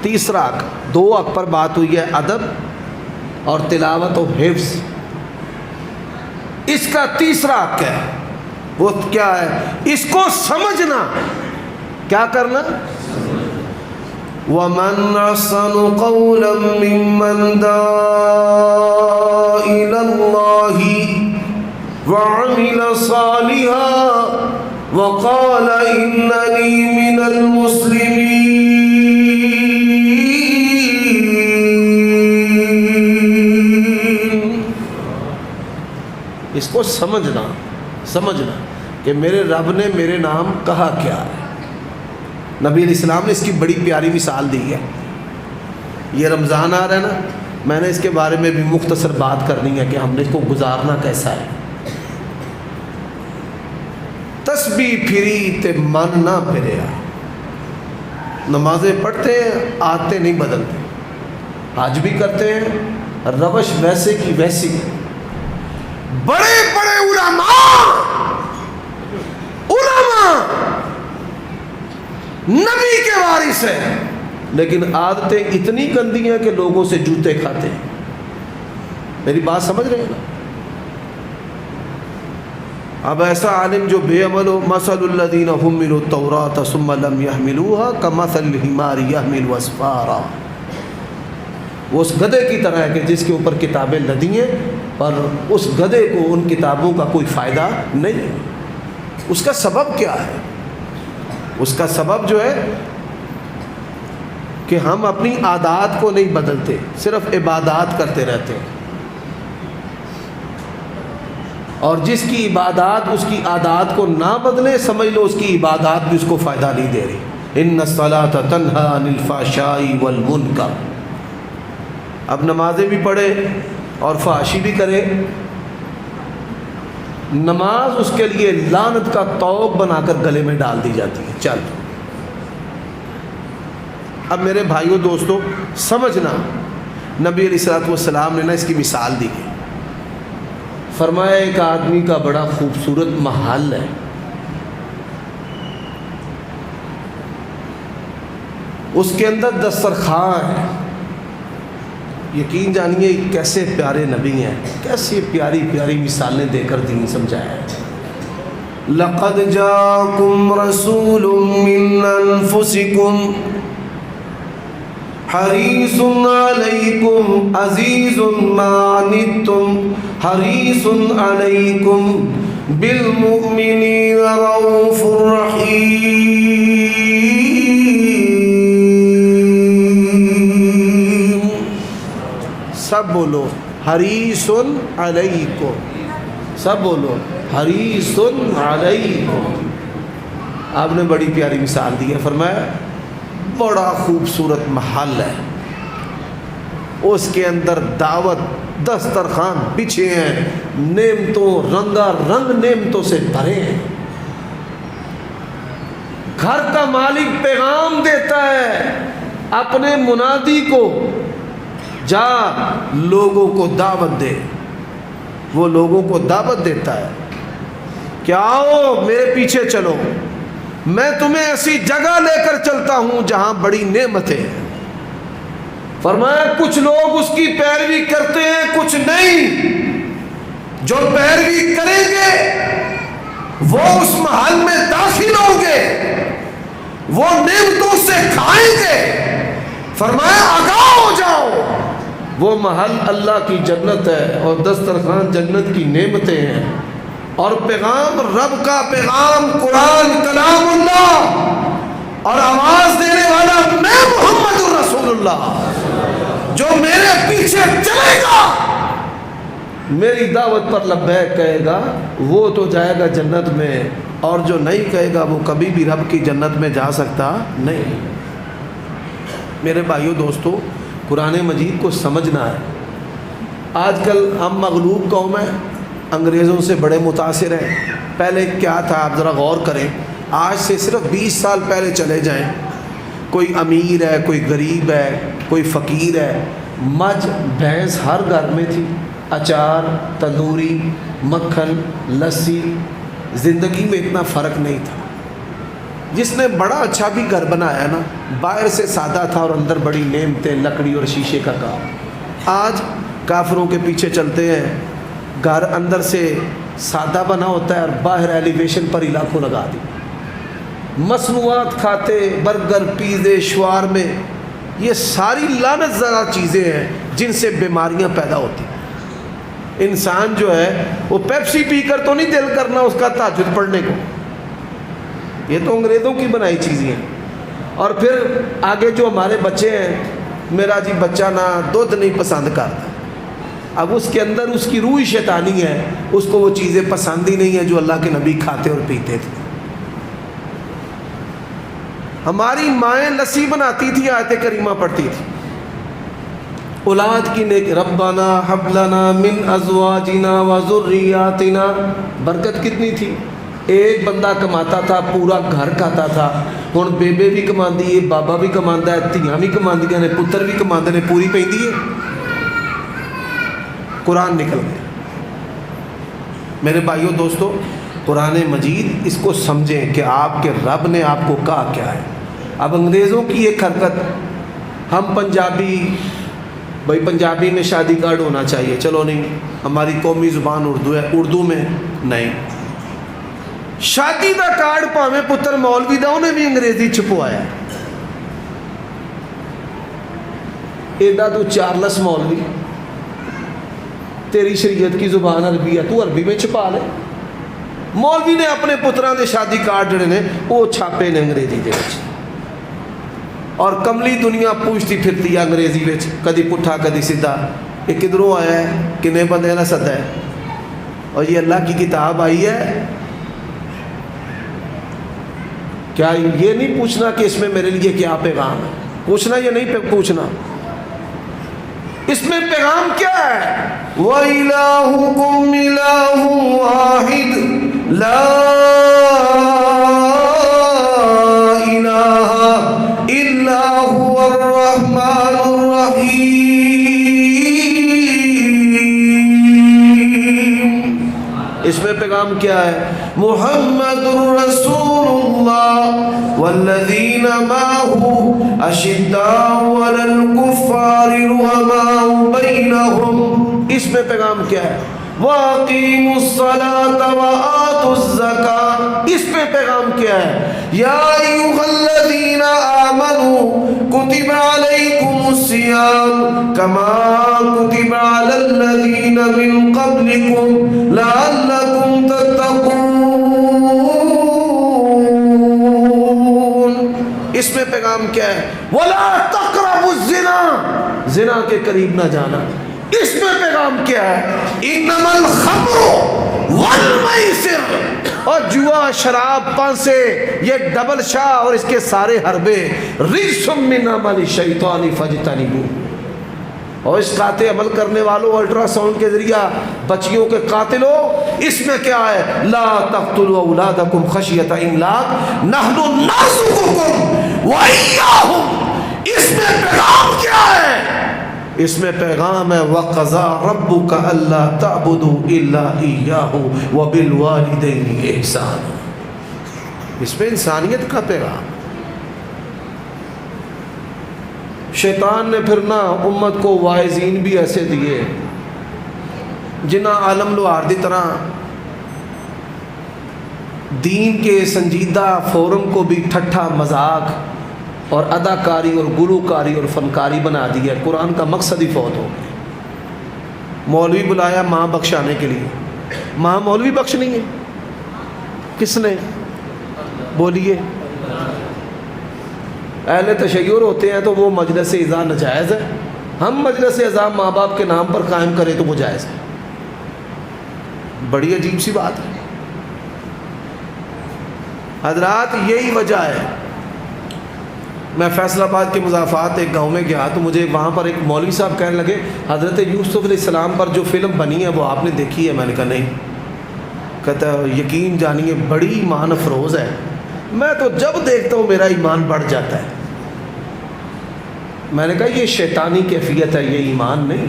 تیسرا حق، دو حق پر بات ہوئی ہے، ادب اور تلاوت و حفظ۔ اس کا تیسرا حق ہے، وہ کیا ہے؟ اس کو سمجھنا، کیا کرنا؟ وَمَنْ أَحْسَنُ قَوْلًا مِّمَّنْ دَعَا إِلَى اللَّهِ وَعَمِلَ صَالِحًا وَقَالَ إِنَّنِي مِنَ الْمُسْلِمِينَ۔ اس کو سمجھنا کہ میرے رب نے میرے نام کہا کیا ہے۔ نبی علیہ السلام نے اس کی بڑی پیاری مثال دی ہے۔ یہ رمضان آ رہا ہے نا، میں نے اس کے بارے میں بھی مختصر بات کرنی ہے کہ ہم نے اس کو گزارنا کیسا ہے۔ تسبیح پھری تے من نہ پھریا، نمازیں پڑھتے ہیں، عادتیں نہیں بدلتے، حج بھی کرتے ہیں، روش ویسے کی ویسی۔ بڑے بڑے علماء نبی کے وارث ہیں، لیکن عادتیں اتنی گندی ہیں کہ لوگوں سے جوتے کھاتے ہیں۔ میری بات سمجھ رہے ہیں نا؟ اب ایسا عالم جو بے عمل ہو، مثل الذین حملوا التوراۃ ثم لم يحملوها كمثل الحمار يحمل اسفارا، وہ اس گدھے کی طرح ہے کہ جس کے اوپر کتابیں لدی ہیں پر اس گدھے کو ان کتابوں کا کوئی فائدہ نہیں ہے۔ اس کا سبب کیا ہے؟ اس کا سبب جو ہے کہ ہم اپنی عادات کو نہیں بدلتے، صرف عبادات کرتے رہتے ہیں، اور جس کی عبادات اس کی عادات کو نہ بدلے، سمجھ لو اس کی عبادات بھی اس کو فائدہ نہیں دے رہی۔ ان الصلاۃ تنہی عن الفحشاء والمنکر۔ اب نمازیں بھی پڑھے اور فحاشی بھی کرے، نماز اس کے لیے لعنت کا طوق بنا کر گلے میں ڈال دی جاتی ہے۔ چل اب میرے بھائیوں دوستوں سمجھنا، نبی علیہ الصلوۃ والسلام نے نا اس کی مثال دی ہے۔ فرمایا ایک آدمی کا بڑا خوبصورت محل ہے، اس کے اندر دسترخوان ہے۔ یقین جانیے کیسے پیارے نبی ہیں، کیسے پیاری پیاری مثالیں دے کر دین سمجھایا ہے۔ لقد جاءکم رسول من انفسکم حریص علیکم عزیز ما عنتم حریص علیکم بالمؤمنین رؤوف رحیم۔ سب بولو حریص علیکم، سب بولو حریص علیکم۔ آپ نے بڑی پیاری مثال دی ہے، فرمایا بڑا خوبصورت محل ہے، اس کے اندر دعوت دسترخوان بچھے ہیں، نعمتوں رنگا رنگ نعمتوں سے بھرے ہیں۔ گھر کا مالک پیغام دیتا ہے اپنے منادی کو، جا لوگوں کو دعوت دے۔ وہ لوگوں کو دعوت دیتا ہے کہ آؤ میرے پیچھے چلو، میں تمہیں ایسی جگہ لے کر چلتا ہوں جہاں بڑی نعمتیں ہیں۔ فرمایا کچھ لوگ اس کی پیروی کرتے ہیں، کچھ نہیں۔ جو پیروی کریں گے وہ اس محل میں داخل ہوں گے، وہ نعمتوں سے کھائیں گے۔ فرمایا آگاہ ہو جاؤ، وہ محل اللہ کی جنت ہے اور دسترخوان جنت کی نعمتیں ہیں، اور پیغام رب کا پیغام قرآن کلام اللہ، اور آواز دینے والا میں محمد الرسول اللہ۔ جو میرے پیچھے چلے گا، میری دعوت پر لبیک کہے گا، وہ تو جائے گا جنت میں، اور جو نہیں کہے گا وہ کبھی بھی رب کی جنت میں جا سکتا نہیں۔ میرے بھائیوں دوستو، قرآن مجید کو سمجھنا ہے۔ آج کل ہم مغلوب قوم ہیں، انگریزوں سے بڑے متاثر ہیں۔ پہلے کیا تھا آپ ذرا غور کریں، آج سے صرف 20 سال پہلے چلے جائیں، کوئی امیر ہے، کوئی غریب ہے، کوئی فقیر ہے، مجھ بھینس ہر گھر میں تھی، اچار، تندوری، مکھن، لسی، زندگی میں اتنا فرق نہیں تھا۔ جس نے بڑا اچھا بھی گھر بنایا نا، باہر سے سادہ تھا اور اندر بڑی نعمتیں، لکڑی اور شیشے کا کام۔ آج کافروں کے پیچھے چلتے ہیں، گھر اندر سے سادہ بنا ہوتا ہے اور باہر ایلیویشن پر علاقوں لگا دی، مصنوعات کھاتے، برگر، پیزے، شوارمے، یہ ساری لعنت زدہ چیزیں ہیں جن سے بیماریاں پیدا ہوتی ہیں۔ انسان جو ہے وہ پیپسی پی کر تو نہیں دل کرنا اس کا تہجد پڑھنے کو، یہ تو انگریزوں کی بنائی چیزیں ہیں۔ اور پھر آگے جو ہمارے بچے ہیں، میرا جی بچہ نا دودھ نہیں پسند کرتا، اب اس کے اندر اس کی روح شیطانی ہے، اس کو وہ چیزیں پسند ہی نہیں ہیں جو اللہ کے نبی کھاتے اور پیتے تھے۔ ہماری مائیں لسی بناتی تھی، آیت کریمہ پڑھتی تھی، اولاد کی نیک، ربنا ہب لنا من ازواجنا وذریاتنا، برکت کتنی تھی۔ ایک بندہ کماتا تھا، پورا گھر کھاتا تھا، ہن بیبے بھی کماندی ہے، بابا بھی کماندا ہے، دھیاں بھی کماندیاں نے، پتر بھی کماندے نے، پوری پیندی ہے۔ قرآن نکل گیا۔ میرے بھائیوں دوستو، قرآن مجید اس کو سمجھیں کہ آپ کے رب نے آپ کو کہا کیا ہے۔ اب انگریزوں کی ایک حرکت، ہم پنجابی، بھائی پنجابی میں شادی کارڈ ہونا چاہیے، چلو نہیں، ہماری قومی زبان اردو ہے، اردو میں نہیں، شادی دا کارڈ پاویں پتر مولوی دا، انہیں بھی انگریزی چھپوایا۔ ایڈا تو چارلس مولوی، تیری شریعت کی زبان عربی ہے، تو عربی میں چھپا لے۔ مولوی نے اپنے پتران دے شادی کارڈ جڑے نے وہ چھاپے نے انگریزی دے وچ، اور کملی دنیا پوچھتی پھرتی ہے انگریزی وچ، کدی پٹھا کدی سیدھا، یہ کدھروں آیا ہے، کنے بندے نہ سدا ہے، اور یہ اللہ کی کتاب آئی ہے۔ کیا یہ نہیں پوچھنا کہ اس میں میرے لیے کیا پیغام ہے؟ پوچھنا یا نہیں پوچھنا؟ اس میں پیغام کیا ہے؟ وَإِلَٰهُكُمْ إِلَٰهٌ وَاحِدٌ لَا إِلَٰهَ إِلَّا هُوَ الرَّحْمَٰنُ الرَّحِيمُ۔ اس میں پیغام کیا ہے؟ محمد رسول اللہ والذین معه اشداء علی الکفار رحماء بینہم۔ اس میں پیغام کیا ہے؟ وَأَقِیمُوا الصَّلَاةَ وَآتُوا الزَّکَاةَ۔ اس میں پیغام کیا ہے؟ یا ایھا الذین آمنوا کتب علیکم الصیام کما کتب علی الذین من قبلکم لعلکم تتقون۔ اس میں پیغام کیا ہے؟ وَلَا تَقْرَبُوا الزِّنَا، زنا کے قریب نہ جانا۔ اس میں پیغام کیا ہے؟ انما الخمر والمیسر، اور جوا، شراب، پانسے، یہ ڈبل شاہ اور اس کے سارے حربے، رجس من عمل الشیطان فاجتنبوہ۔ اور اس قاطع عمل کرنے والوں، الٹرا ساؤنڈ کے ذریعہ بچیوں کے قاتلوں، اس میں کیا ہے؟ لا تقتلوا اولادکم خشیۃ املاق نحن نرزقکم وإیاہم۔ اس میں پیغام کیا ہے؟ اس میں پیغام ہے وَقَضَىٰ رَبُّكَ أَلَّا تَعْبُدُوا إِلَّا إِيَّاهُ وَبِالْوَالِدَيْنِ إِحْسَانًا۔ اس میں انسانیت کا پیغام۔ شیطان نے پھر نہ امت کو واعظین بھی ایسے دیے جنہاں عالم لوہار دی طرح دین کے سنجیدہ فورم کو بھی ٹھٹھا مذاق اور اداکاری اور گلوکاری اور فنکاری بنا دی ہے۔ قرآن کا مقصد ہی فوت ہو گیا۔ مولوی بلایا ماں بخشانے کے لیے، ماں مولوی بخشنی ہے؟ کس نے؟ بولیے۔ اہل تشیع ہوتے ہیں تو وہ مجلس اذا نجائز ہے، ہم مجلس اعزام ماں باپ کے نام پر قائم کریں تو وہ جائز ہے. بڑی عجیب سی بات ہے حضرات. یہی وجہ ہے. میں فیصل آباد کے مضافات ایک گاؤں میں گیا تو مجھے وہاں پر ایک مولوی صاحب کہنے لگے حضرت یوسف علیہ السلام پر جو فلم بنی ہے وہ آپ نے دیکھی ہے؟ میں نے کہا نہیں. کہتا ہے یقین جانیے بڑی ایمان افروز ہے. میں تو جب دیکھتا ہوں میرا ایمان بڑھ جاتا ہے. میں نے کہا یہ شیطانی کیفیت ہے, یہ ایمان نہیں.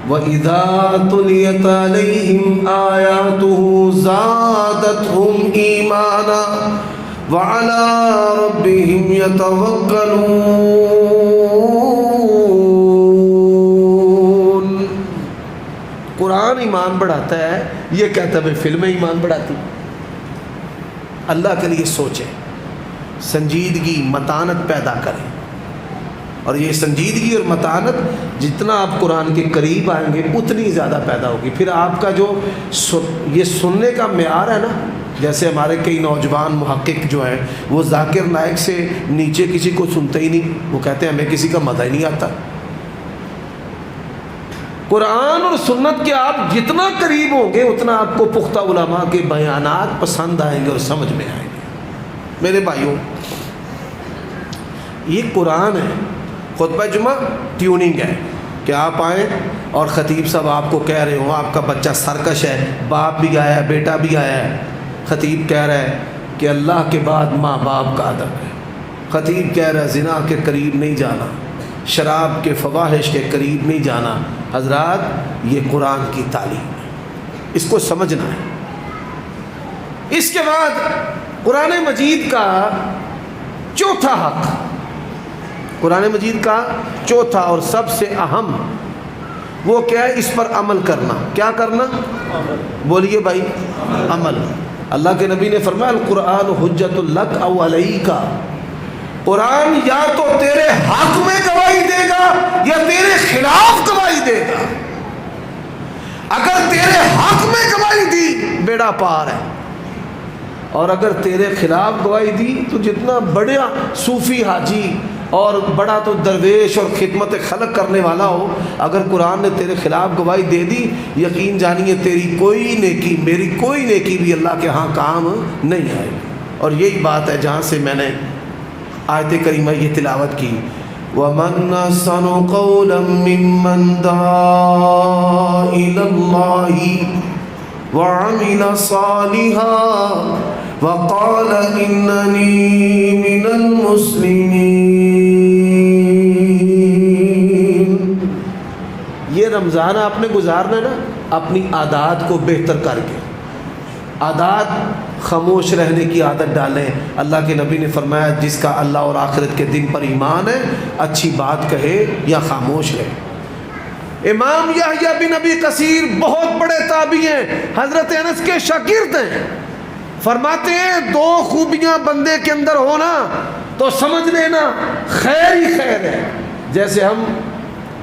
وَإِذَا تُلِيَتْ عَلَيْهِمْ آيَاتُهُ زَادَتْهُمْ إِيمَانًا وَعَلَىٰ رَبِّهِمْ يَتَوَكَّلُونَ. قرآن ایمان بڑھاتا ہے, یہ کہتا ہے فلمیں ایمان بڑھاتی. اللہ کے لیے سوچیں, سنجیدگی متانت پیدا کریں, اور یہ سنجیدگی اور متانت جتنا آپ قرآن کے قریب آئیں گے اتنی زیادہ پیدا ہوگی. پھر آپ کا جو یہ سننے کا معیار ہے نا, جیسے ہمارے کئی نوجوان محقق جو ہیں وہ ذاکر نائک سے نیچے کسی کو سنتے ہی نہیں, وہ کہتے ہیں ہمیں کسی کا مزہ ہی نہیں آتا. قرآن اور سنت کے آپ جتنا قریب ہوں گے اتنا آپ کو پختہ علماء کے بیانات پسند آئیں گے اور سمجھ میں آئیں گے. میرے بھائیوں, یہ قرآن ہے. خطبہ جمعہ ٹیوننگ ہے کہ آپ آئیں اور خطیب صاحب آپ کو کہہ رہے ہوں آپ کا بچہ سرکش ہے, باپ بھی آیا ہے بیٹا بھی آیا ہے. خطیب کہہ رہا ہے کہ اللہ کے بعد ماں باپ کا ادب ہے. خطیب کہہ رہا ہے زنا کے قریب نہیں جانا, شراب کے فواحش کے قریب نہیں جانا. حضرات یہ قرآن کی تعلیم ہے, اس کو سمجھنا ہے. اس کے بعد قرآن مجید کا چوتھا حق, قرآن مجید کا چوتھا اور سب سے اہم وہ کیا ہے؟ اس پر عمل کرنا. کیا کرنا؟ بولیے بھائی, عمل. اللہ کے نبی نے فرمایا القرآن حجت لک او علیک. قرآن یا تو تیرے حق میں گواہی دے گا یا تیرے خلاف گواہی دے گا. اگر تیرے حق میں گواہی دی بیڑا پار ہے, اور اگر تیرے خلاف گواہی دی تو جتنا بڑا صوفی حاجی اور بڑا تو درویش اور خدمت خلق کرنے والا ہو, اگر قرآن نے تیرے خلاف گواہی دے دی یقین جانیے تیری کوئی نیکی میری کوئی نیکی بھی اللہ کے ہاں کام نہیں آئے گی. اور یہی بات ہے جہاں سے میں نے آیت کریمہ یہ تلاوت کی. وَمَنْ أَحْسَنُ قَوْلًا مِّمَّنْ دَعَا إِلَى اللَّهِ وَعَمِلَ صَالِحًا وَقَالَ إِنَّنِي مِنَ الْمُسْلِمِينَ. یہ رمضان آپ نے گزارنا ہے نا اپنی عادات کو بہتر کر کے. عادات خاموش رہنے کی عادت ڈالیں. اللہ کے نبی نے فرمایا جس کا اللہ اور آخرت کے دن پر ایمان ہے اچھی بات کہے یا خاموش رہے. امام یحییٰ بن ابی کثیر بہت بڑے تابعی ہیں, حضرت انس کے شاگرد ہیں. فرماتے ہیں دو خوبیاں بندے کے اندر ہونا تو سمجھ لینا خیر ہی خیر ہے. جیسے ہم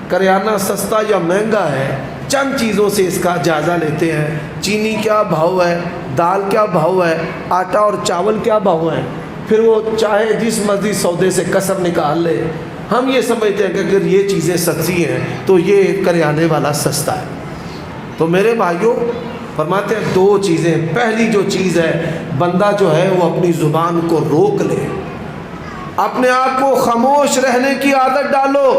کریانہ سستا یا مہنگا ہے چند چیزوں سے اس کا جائزہ لیتے ہیں. چینی کیا بھاؤ ہے, دال کیا بھاؤ ہے, آٹا اور چاول کیا بھاؤ ہے, پھر وہ چاہے جس مرضی سودے سے کسر نکال لے. ہم یہ سمجھتے ہیں کہ اگر یہ چیزیں سستی ہیں تو یہ کریانے والا سستا ہے. تو میرے بھائیوں فرماتے ہیں دو چیزیں. پہلی جو چیز ہے بندہ جو ہے وہ اپنی زبان کو روک لے, اپنے آپ کو خاموش رہنے کی عادت ڈالو.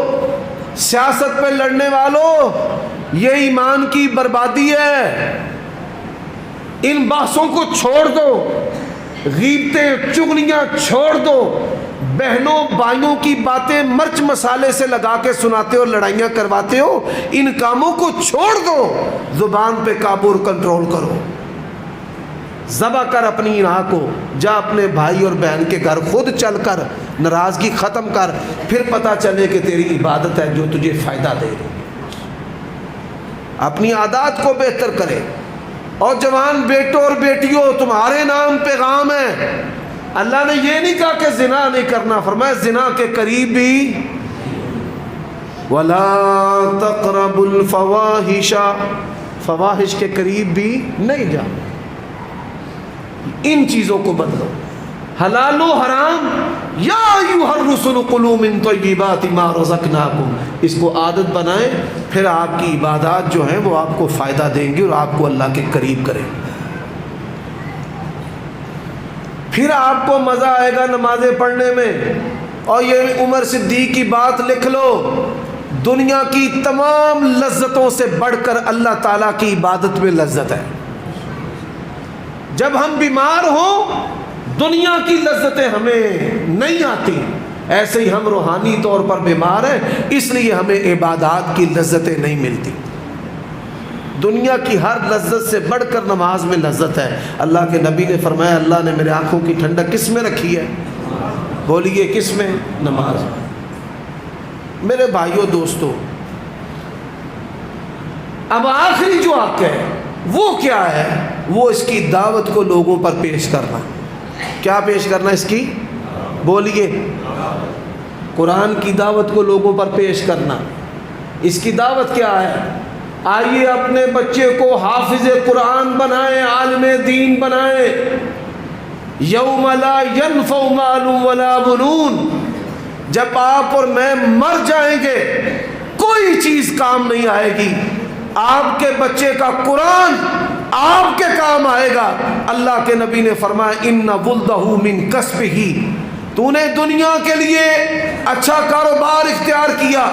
سیاست پہ لڑنے والوں یہ ایمان کی بربادی ہے. ان بحثوں کو چھوڑ دو, غیبتیں چغلیاں چھوڑ دو. بہنوں بھائیوں کی باتیں مرچ مسالے سے لگا کے سناتے ہو, لڑائیاں کرواتے ہو, ان کاموں کو چھوڑ دو. زبان پہ قابو اور کنٹرول کرو. ذبح کر اپنی راہ کو, جا اپنے بھائی اور بہن کے گھر خود چل کر ناراضگی ختم کر, پھر پتہ چلے کہ تیری عبادت ہے جو تجھے فائدہ دے رہی. اپنی عادات کو بہتر کرے. اور جوان بیٹوں اور بیٹیوں تمہارے نام پیغام ہے. اللہ نے یہ نہیں کہا کہ زنا نہیں کرنا, فرمایا زنا کے قریب بھی وَلَا تَقْرَبُوا الْفَوَاحِشَ, فواحش کے قریب بھی نہیں جانا. ان چیزوں کو بدلو. حلال و حرام، یا ایھا الرسل کلوا من طیبات ما رزقناکم، اس کو عادت بنائیں، پھر آپ کی عبادات جو ہیں وہ آپ کو فائدہ دیں گی اور آپ کو اللہ کے قریب کریں گے، پھر آپ کو مزہ آئے گا نمازیں پڑھنے میں۔ اور یہ عمر صدیق کی بات لکھ لو، دنیا کی تمام لذتوں سے بڑھ کر اللہ تعالیٰ کی عبادت میں لذت ہے۔ جب ہم بیمار ہوں دنیا کی لذتیں ہمیں نہیں آتی، ایسے ہی ہم روحانی طور پر بیمار ہیں، اس لیے ہمیں عبادات کی لذتیں نہیں ملتی۔ دنیا کی ہر لذت سے بڑھ کر نماز میں لذت ہے۔ اللہ کے نبی نے فرمایا اللہ نے میرے آنکھوں کی ٹھنڈک کس میں رکھی ہے؟ بولیے کس میں؟ نماز میں۔ میرے بھائیوں دوستو، اب آخری جو حق ہے وہ کیا ہے؟ وہ اس کی دعوت کو لوگوں پر پیش کرنا۔ کیا پیش کرنا اس کی؟ بولیے، قرآن کی دعوت کو لوگوں پر پیش کرنا۔ اس کی دعوت کیا ہے؟ آئیے اپنے بچے کو حافظ قرآن بنائیں، عالم دین بنائیں۔ یوم لا ینفع مال ولا بنون، جب آپ اور میں مر جائیں گے کوئی چیز کام نہیں آئے گی، آپ کے بچے کا قرآن آپ کے کام آئے گا۔ اللہ کے نبی نے فرمایا ان ولدہ من کسبہ، تو نے دنیا کے لیے اچھا کاروبار اختیار کیا،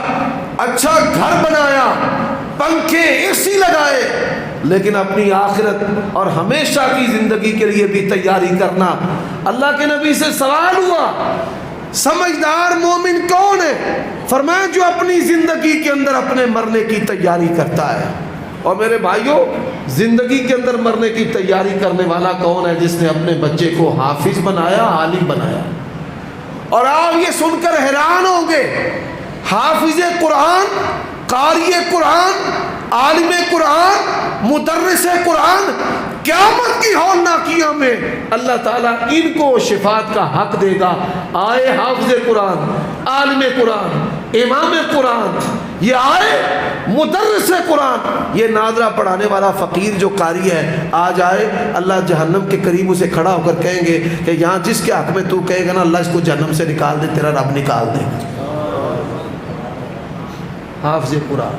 اچھا گھر بنایا، پنکھے اے سی لگائے، لیکن اپنی آخرت اور ہمیشہ کی زندگی کے لیے بھی تیاری کرنا۔ اللہ کے نبی سے سوال ہوا سمجھدار مومن کون ہے؟ فرمایا جو اپنی زندگی کے اندر اپنے مرنے کی تیاری کرتا ہے۔ اور میرے بھائیوں، زندگی کے اندر مرنے کی تیاری کرنے والا کون ہے؟ جس نے اپنے بچے کو حافظ بنایا، عالم بنایا۔ اور آپ یہ سن کر حیران ہوں گے، حافظ قرآن، قاری قرآن، عالم قرآن، مدرس قرآن، قیامت کی ہولناکیوں میں اللہ تعالیٰ ان کو شفاعت کا حق دے گا۔ آئے حافظ قرآن، عالم قرآن، امام قرآن، یہ آئے مدرس قرآن، یہ ناظرہ پڑھانے والا فقیر جو قاری ہے، آج آئے، اللہ جہنم کے قریب اسے کھڑا ہو کر کہیں گے کہ یہاں جس کے حق میں تو کہے گا نا اللہ اس کو جہنم سے نکال دے، تیرا رب نکال دے گا۔ حافظ قرآن،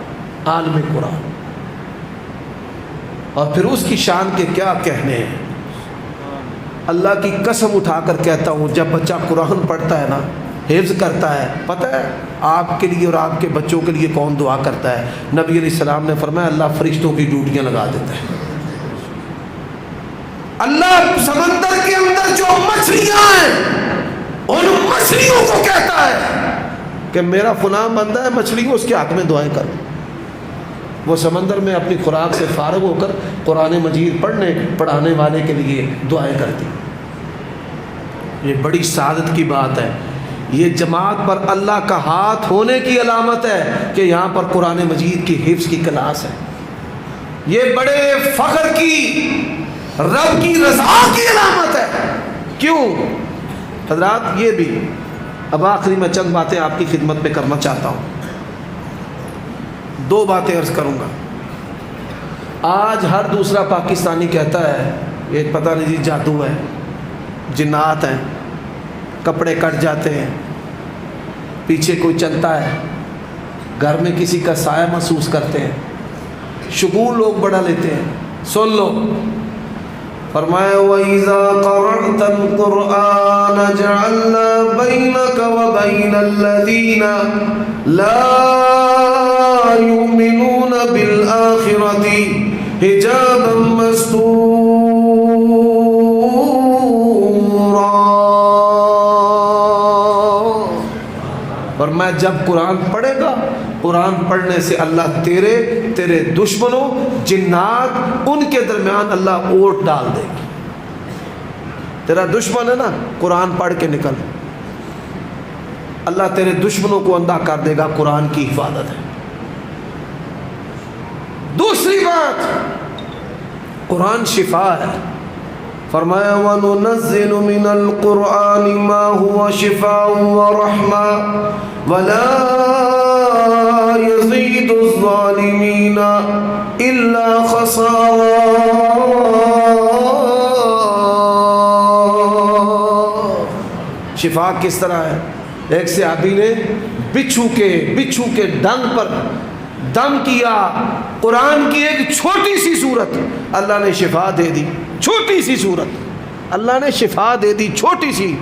عالم قرآن، اور پھر اس کی شان کے کیا کہنے ہیں۔ اللہ کی قسم اٹھا کر کہتا ہوں، جب بچہ قرآن پڑھتا ہے نا، حفظ کرتا ہے، پتہ ہے آپ کے لیے اور آپ کے بچوں کے لیے کون دعا کرتا ہے؟ نبی علیہ السلام نے فرمایا اللہ فرشتوں کی ڈیوٹیاں لگا دیتا ہے۔ اللہ سمندر کے اندر جو مچھلیاں ہیں ان مچھلیوں کو کہتا ہے کہ میرا فلاں بندہ ہے، مچھلیوں اس کے حق میں دعائیں کر۔ وہ سمندر میں اپنی خوراک سے فارغ ہو کر قرآن مجید پڑھانے والے کے لیے دعائیں کرتی۔ یہ بڑی سعادت کی بات ہے، یہ جماعت پر اللہ کا ہاتھ ہونے کی علامت ہے کہ یہاں پر قرآن مجید کی حفظ کی کلاس ہے۔ یہ بڑے فخر کی، رب کی رضا کی علامت ہے۔ کیوں حضرات؟ یہ بھی اب آخری میں چند باتیں آپ کی خدمت میں کرنا چاہتا ہوں، دو باتیں عرض کروں گا۔ آج ہر دوسرا پاکستانی کہتا ہے یہ پتہ نہیں جی جادو ہے، جنات ہیں، کپڑے کٹ جاتے ہیں، پیچھے کوئی چلتا ہے، گھر میں کسی کا سایہ محسوس کرتے ہیں، شگون لوگ بڑھا لیتے ہیں۔ سن لو، فرمایا وَإِذَا قَرَأْتَ الْقُرْآنَ جَعَلْنَا بَيْنَكَ وَبَيْنَ الَّذِينَ لَا يُؤْمِنُونَ بِالْآخِرَةِ حِجَابًا مَسْتُورًا۔ اور میں جب قرآن پڑھے گا، قرآن پڑھنے سے اللہ تیرے دشمنوں جنات ان کے درمیان اللہ اوٹ ڈال دے گی۔ تیرا دشمن ہے نا، قرآن پڑھ کے نکل، اللہ تیرے دشمنوں کو اندھا کر دے گا۔ قرآن کی حفاظت ہے۔ دوسری بات، قرآن شفا ہے۔ فرمایا وَنُنَزِّلُ مِنَ الْقُرْآنِ مَا هُوَ شِفَاءٌ وَرَحْمَةٌ وَلَا يَزِيدُ الظَّالِمِينَ إِلَّا خَسَارًا۔ شفا کس طرح ہے؟ ایک صحابی نے بچھو کے ڈنگ پر دم کیا، قرآن کی ایک چھوٹی سی صورت اللہ نے شفا دے دی، چھوٹی سی صورت اللہ نے شفا دے دی، چھوٹی سی۔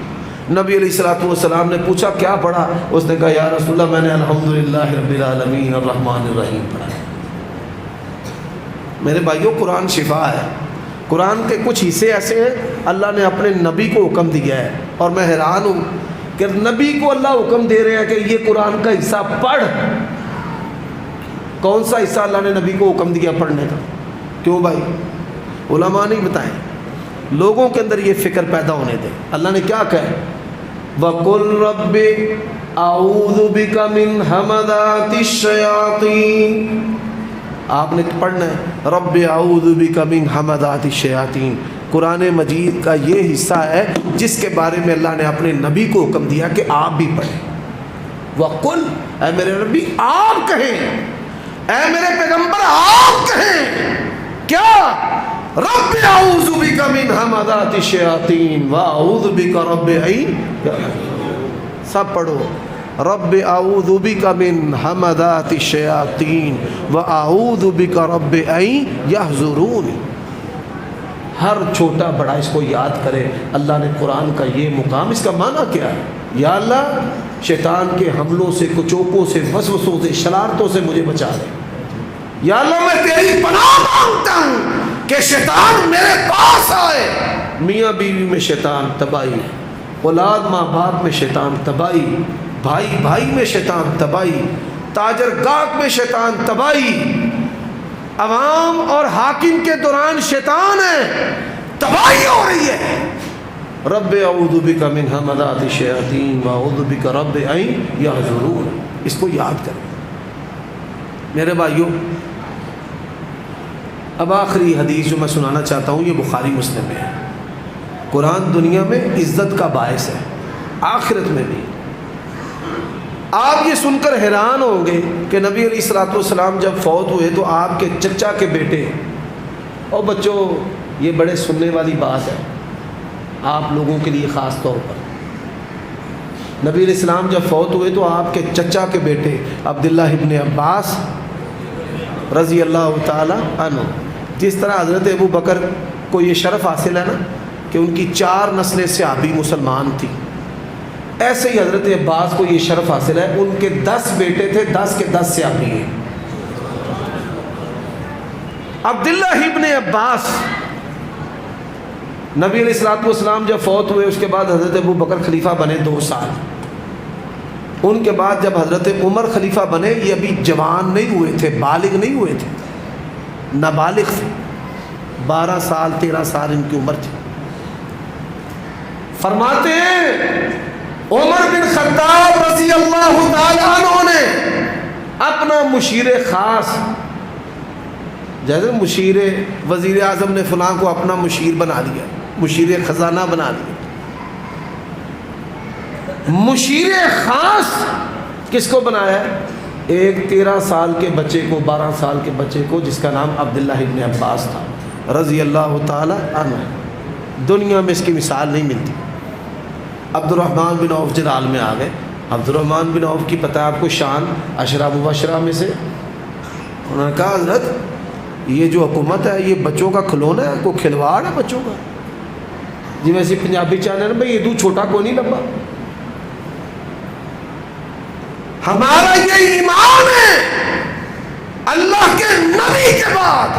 نبی علیہ الصلوۃ والسلام نے پوچھا کیا پڑھا؟ اس نے کہا یا رسول اللہ میں نے الحمدللہ رب العالمین الرحمن الرحیم پڑھا۔ میرے بھائیوں قرآن شفا ہے۔ قرآن کے کچھ حصے ایسے ہیں اللہ نے اپنے نبی کو حکم دیا ہے، اور میں حیران ہوں کہ نبی کو اللہ حکم دے رہے ہیں کہ یہ قرآن کا حصہ پڑھ۔ کون سا حصہ اللہ نے نبی کو حکم دیا پڑھنے کا؟ کیوں بھائی؟ علماء نہیں بتائیں، لوگوں کے اندر یہ فکر پیدا ہونے دیں۔ اللہ نے کیا کہا؟ وَقُلْ رَبِّ أَعُوذُ بِكَ مِنْ ہَمَذَاتِ الشَّيَاطِينِ، آپ نے پڑھنا ہے رب اعوذ بک من ہمزات الشیاطین۔ قرآن مجید کا یہ حصہ ہے جس کے بارے میں اللہ نے اپنے نبی کو حکم دیا کہ آپ بھی پڑھیں۔ وقل، اے میرے نبی آپ کہیں، اے میرے پیغمبر آپ کہیں کیا؟ رب اعوذ بک من ہمزات الشیاطین واعوذ بک رب سب پڑھو، رب اعوذ بک من ہمزات الشیاطین واعوذ بک رب ان یحضرون۔ ہر چھوٹا بڑا اس کو یاد کرے۔ اللہ نے قرآن کا یہ مقام، اس کا معنی کیا ہے؟ یا اللہ شیطان کے حملوں سے، کچوکوں سے، وسوسوں سے، شرارتوں سے مجھے بچا دے۔ یا اللہ میں تیری پناہ مانگتا ہوں کہ شیطان میرے پاس آئے۔ میاں بیوی میں شیطان تباہی، اولاد ماں باپ میں شیطان تباہی، بھائی بھائی میں شیطان تباہی، تاجر گاہک میں شیطان تباہی، عوام اور حاکم کے دوران شیطان ہے، تباہی ہو رہی ہے۔ رب اعوذ بک من ہمزات الشیاطین واعوذ بک رب ان یحضرون، اس کو یاد کریں میرے بھائیوں۔ اب آخری حدیث جو میں سنانا چاہتا ہوں یہ بخاری مسلم میں ہے۔ قرآن دنیا میں عزت کا باعث ہے، آخرت میں بھی۔ آپ یہ سن کر حیران ہوں گے کہ نبی علیہ الصلوۃ والسلام جب فوت ہوئے تو آپ کے چچا کے بیٹے، اور بچوں یہ بڑے سننے والی بات ہے آپ لوگوں کے لیے خاص طور پر، نبی علیہ السلام جب فوت ہوئے تو آپ کے چچا کے بیٹے عبداللہ ابن عباس رضی اللہ تعالی عنہ، جس طرح حضرت ابو بکر کو یہ شرف حاصل ہے نا کہ ان کی 4 نسلیں صحابی مسلمان تھی، ایسے ہی حضرت عباس کو یہ شرف حاصل ہے، ان کے 10 بیٹے تھے، 10 کے 10 صحابی ہیں۔ عبداللہ ابن عباس نبی علیہ الصلوۃ والسلام جب فوت ہوئے اس کے بعد حضرت ابو بکر خلیفہ بنے 2 سال، ان کے بعد جب حضرت عمر خلیفہ بنے یہ ابھی جوان نہیں ہوئے تھے، بالغ نہیں ہوئے تھے، نابالغ تھے، 12 سال 13 سال ان کی عمر تھی۔ فرماتے ہیں عمر بن خطاب رضی اللہ تعالیٰ عنہ نے اپنا مشیر خاص، جیسے مشیر وزیر اعظم نے فلاں کو اپنا مشیر بنا دیا، مشیر خزانہ بنا دیا، مشیر خاص کس کو بنایا ہے؟ ایک 13 سال کے بچے کو، 12 سال کے بچے کو، جس کا نام عبداللہ ابن عباس تھا رضی اللہ تعالی عنہ۔ دنیا میں اس کی مثال نہیں ملتی۔ عبد الرحمن بن عوف جلال میں آ گئے۔ عبد الرحمن بن عوف کی پتہ ہے آپ کو شان، عشرہ مبشرہ میں سے، انہوں نے کہا حضرت یہ جو حکومت ہے یہ بچوں کا کھلونا ہے، کوئی کھلواڑ ہے بچوں کا؟ جی ویسے پنجابی چاہنے نا بھائی یہ دو چھوٹا کو نہیں لبا، ہمارا یہ ایمان ہے اللہ کے نبی کے بعد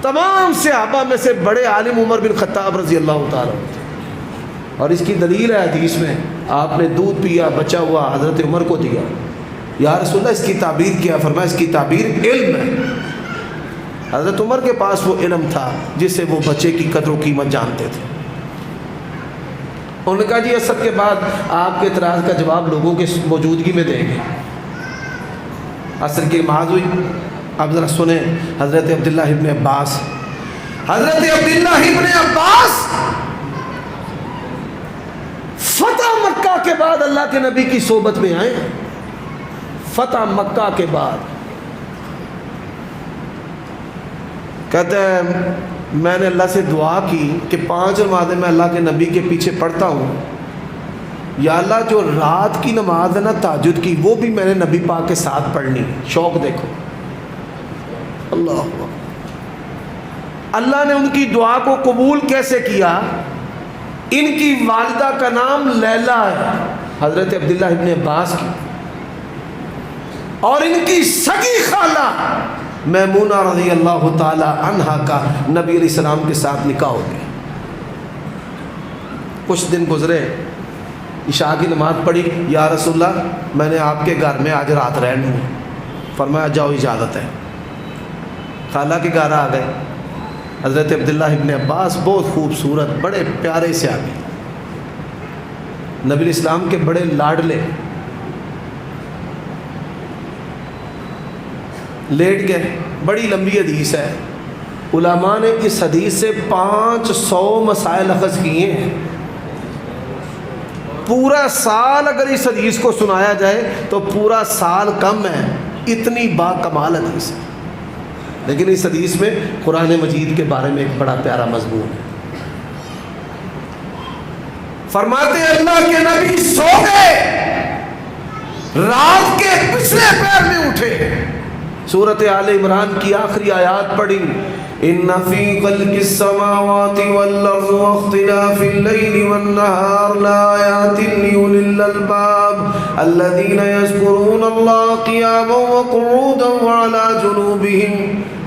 تمام صحابہ میں سے بڑے عالم عمر بن خطاب رضی اللہ تعالیٰ عنہ، اور اس کی دلیل ہے حدیث میں، آپ نے دودھ پیا بچا ہوا حضرت عمر کو دیا۔ یا رسول اللہ اس کی تعبیر کیا؟ فرمایا اس کی تعبیر علم ہے۔ حضرت عمر کے پاس وہ علم تھا جس سے وہ بچے کی قدر و قیمت جانتے تھے۔ انہوں نے کہا جی اثر کے بعد آپ کے اعتراض کا جواب لوگوں کی موجودگی میں دیں گے۔ عصر کی نماز ہوئی، اب ذرا سنیں حضرت عبداللہ ابن عباس، حضرت عبداللہ ابن عباس فتح مکہ کے بعد اللہ کے نبی کی صحبت میں آئے، فتح مکہ کے بعد کہتے ہیں میں نے اللہ سے دعا کی کہ 5 نمازیں میں اللہ کے نبی کے پیچھے پڑھتا ہوں، یا اللہ جو رات کی نماز ہے نا تہجد کی، وہ بھی میں نے نبی پاک کے ساتھ پڑھنی. شوق دیکھو. اللہ اکبر. اللہ نے ان کی دعا کو قبول کیسے کیا؟ ان کی والدہ کا نام لیلا ہے، حضرت عبداللہ ابن عباس کی، اور ان کی سگی خالہ میمونہ رضی اللہ تعالی عنہا کا نبی علیہ السلام کے ساتھ نکاح ہو گیا. کچھ دن گزرے، عشاء کی نماز پڑھی، یا رسول اللہ میں نے آپ کے گھر میں آج رات رہنی ہے. فرمایا جاؤ اجازت ہے. خالہ کے گھر آ گئے. حضرت عبداللہ ابن عباس بہت خوبصورت، بڑے پیارے سے آگے، نبی علیہ السلام کے بڑے لاڈلے. لیٹ گئے. بڑی لمبی حدیث ہے، علماء نے اس حدیث سے 500 مسائل اخذ کیے ہیں. پورا سال اگر اس حدیث کو سنایا جائے تو پورا سال کم ہے، اتنی با کمال حدیث ہے. لیکن اس حدیث میں قرآن مجید کے بارے میں ایک بڑا پیارا مضمون ہے. فرماتے ہیں اللہ کے نبی سو گئے، رات کے پچھلے پہر میں اٹھے، سورۃ آل عمران کی آخری آیات پڑھی. ان فی خلق السماوات والارض واختلاف اللیل والنہار لآیات لأولی الالباب الذین یذکرون اللہ قیاما وقعودا وعلی جنوبہم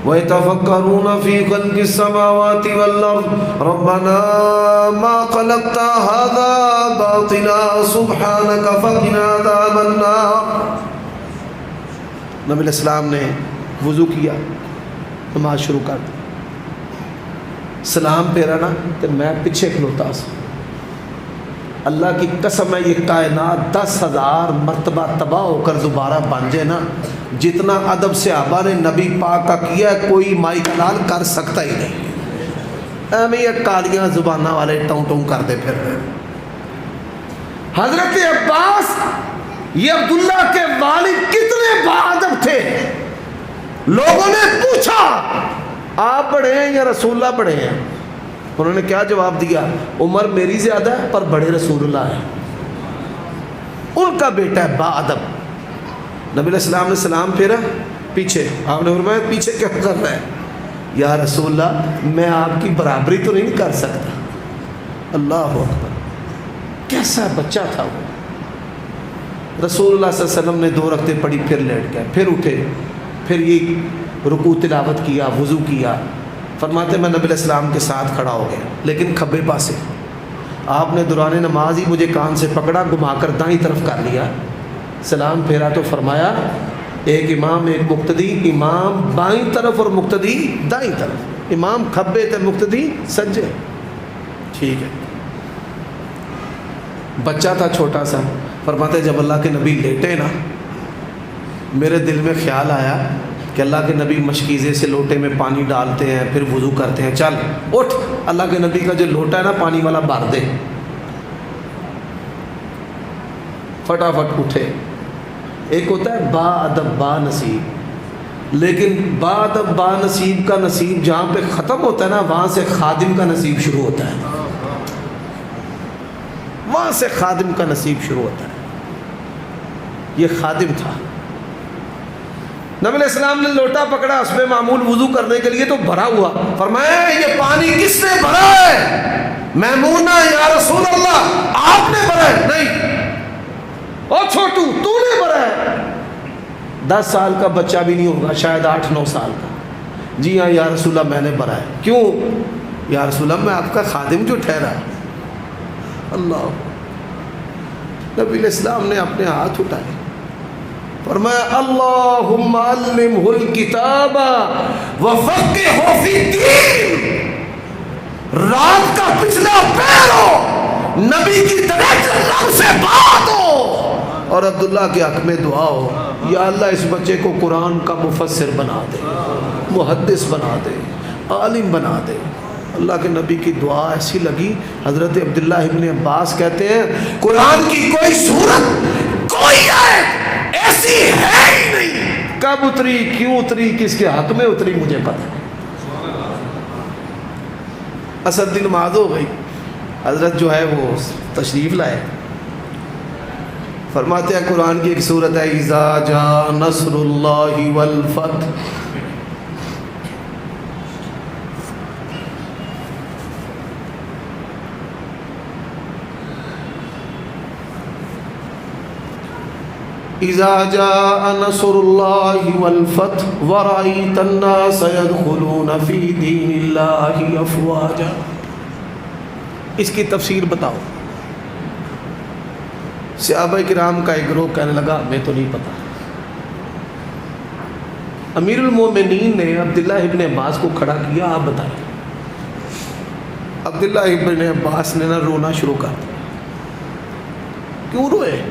وَيَتَفَكَّرُونَ فِي خَلْقِ السَّمَاوَاتِ وَالْأَرْضِ رَبَّنَا مَا خَلَقْتَ هَذَا بَاطِلًا سُبْحَانَكَ فَقِنَا عَذَابَ النَّارِ. نبی علیہ السلام نے وضو کیا، نماز شروع کر دی. سلام پھیرا نا تو میں پیچھے کھلوتا سا. اللہ کی قسم ہے یہ کائنات 10,000 مرتبہ تباہ ہو کر دوبارہ بن جائے نا، جتنا ادب صحابہ نے نبی پاک کا کیا ہے کوئی مائی کلال کر سکتا ہی نہیں. ایویں یہ کالیاں زبانہ والے ٹوں ٹوں کرتے پھر رہے. حضرت عباس یہ عبداللہ کے والد کتنے باادب تھے. لوگوں نے پوچھا آپ بڑے ہیں یا رسول اللہ بڑے ہیں؟ انہوں نے کیا جواب دیا؟ عمر میری زیادہ ہے پر بڑے رسول اللہ ہیں. ان کا بیٹا ہے باادب. نبی علیہ السلام نے سلام پھیرا پیچھے. آپ نے فرمایا پیچھے کیا کر رہا ہے؟ یا رسول اللہ میں آپ کی برابری تو نہیں کر سکتا. اللہ اکبر، کیسا بچہ تھا وہ. رسول اللہ صلی اللہ علیہ وسلم نے 2 رکعتیں پڑھی، پھر لیٹ گئے، پھر اٹھے، پھر یہ رکوع تلاوت کیا، وضو کیا. فرماتے میں نبی علیہ السلام کے ساتھ کھڑا ہو گیا لیکن کھبے پاسے. آپ نے دوران نماز ہی مجھے کان سے پکڑا، گھما کر دائیں طرف کر لیا. سلام پھیرا تو فرمایا ایک امام ایک مقتدی، امام بائیں طرف اور مقتدی دائیں طرف. امام کھبے تھے، مقتدی سجے. ٹھیک ہے. بچہ تھا چھوٹا سا. فرماتے جب اللہ کے نبی لیٹے نا میرے دل میں خیال آیا کہ اللہ کے نبی مشکیزے سے لوٹے میں پانی ڈالتے ہیں پھر وضو کرتے ہیں، چل اٹھ اللہ کے نبی کا جو لوٹا ہے نا پانی والا بھر دے. فٹافٹ اٹھے. ایک ہوتا ہے با ادب با نصیب، لیکن با ادب با نصیب کا نصیب جہاں پہ ختم ہوتا ہے نا وہاں سے خادم کا نصیب شروع ہوتا ہے. وہاں سے خادم کا نصیب شروع ہوتا ہے. یہ خادم تھا. نبی علیہ السلام نے لوٹا پکڑا اس میں معمول وضو کرنے کے لیے تو بھرا ہوا. فرمایا یہ پانی کس نے بھرا ہے؟ میمونہ یا رسول اللہ آپ نے بھرا ہے؟ نہیں. او چھوٹو تو نے بھرا ہے. 10 سال کا بچہ بھی نہیں ہوگا، شاید 8-9 سال کا. جی ہاں یا رسول اللہ میں نے بھرا ہے. کیوں؟ یا رسول اللہ میں آپ کا خادم جو ٹھہرا. اللہ. نبی علیہ السلام نے اپنے ہاتھ اٹھائے، فرمایا اللہم علمہ الکتاب وفقہہ فی الدین. رات کا پچھلا پہر ہو، نبی کی طرح اللہ سے بات ہو اور عبداللہ کے حق میں دعا ہو یا اللہ اس بچے کو قرآن کا مفسر بنا دے، محدث بنا دے، عالم بنا دے. اللہ کے نبی کی دعا ایسی لگی. حضرت عبداللہ ابن عباس کہتے ہیں قرآن کی کوئی سورت کوئی آیت ایسی ہے ہی نہیں. کب اتری، کیوں اتری، کس کے حق میں اتری مجھے پتہ نہیں. اصل دن نماز ہو گئی. حضرت جو ہے وہ تشریف لائے. فرماتے ہیں قرآن کی ایک صورت ہے اذا جاء نصر اللہ والفتح، اذا جاء نصر اللہ والفتح ورأیت الناس يدخلون فی دین اللہ افواجا۔ اس کی تفسیر بتاؤ۔ صحابہ کرام کا ایک گروہ کہنے لگا ہمیں تو نہیں پتا۔ امیر المومنین نے عبداللہ ابن عباس کو کھڑا کیا، آپ بتائیں۔ عبداللہ ابن عباس نے نہ رونا شروع کر دیا۔ کیوں روئے؟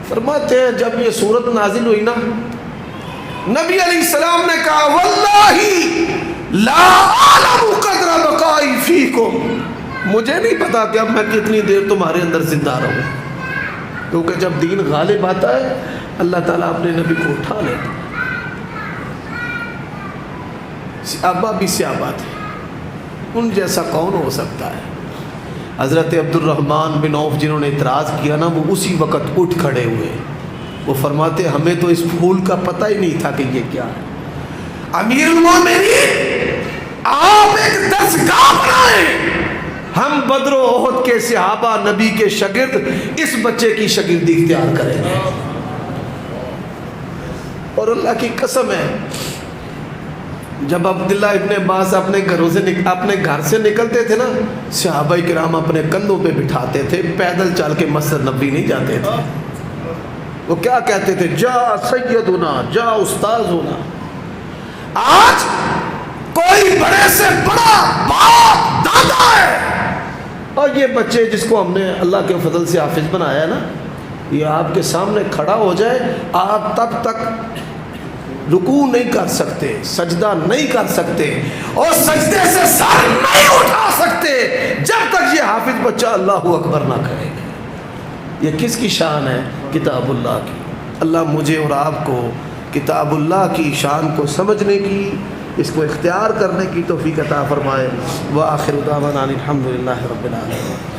فرماتے ہیں جب یہ صورت نازل ہوئی نا، نبی علیہ السلام نے کہا واللہ لا اعلم قدر بقائی فیکم، مجھے نہیں پتا کہ اب میں کتنی دیر تمہارے اندر زندہ رہوں، کیونکہ جب دین غالب آتا ہے اللہ تعالیٰ اپنے نبی کو اٹھا لیتا ہے۔ صحابہ بھی صحابہ تھے، ان جیسا کون ہو سکتا ہے؟ حضرت عبد الرحمن بن عوف جنہوں نے اعتراض کیا نا، وہ اسی وقت اٹھ کھڑے ہوئے۔ وہ فرماتے ہمیں تو اس پھول کا پتہ ہی نہیں تھا کہ یہ کیا ہے۔ امیر المومنین آپ ایک درسگاہ بنائیں، ہم بدر و احد کے صحابہ نبی کے شاگرد اس بچے کی شاگردی اختیار کریں گے۔ اور اللہ کی قسم ہے جب عبداللہ ابن عباس اپنے گھر سے نکلتے تھے نا، صحابہ کرام اپنے کندھوں پہ بٹھاتے تھے، پیدل چل کے مسجد نبوی نہیں جاتے تھے۔ وہ کیا کہتے تھے؟ جا سیدنا، جا استاذ ہونا۔ آج کوئی بڑے سے بڑا باپ دادا ہے، اور یہ بچے جس کو ہم نے اللہ کے فضل سے حافظ بنایا ہے نا، یہ آپ کے سامنے کھڑا ہو جائے، آپ تب تک رکوع نہیں کر سکتے، سجدہ نہیں کر سکتے، اور سجدے سے سر نہیں اٹھا سکتے جب تک یہ حافظ بچہ اللہ اکبر نہ کرے۔ یہ کس کی شان ہے؟ کتاب اللہ کی۔ اللہ مجھے اور آپ کو کتاب اللہ کی شان کو سمجھنے کی، اس کو اختیار کرنے کی توفیق عطا فرمائے۔ وآخر دعوانا الحمدللہ رب العالمین۔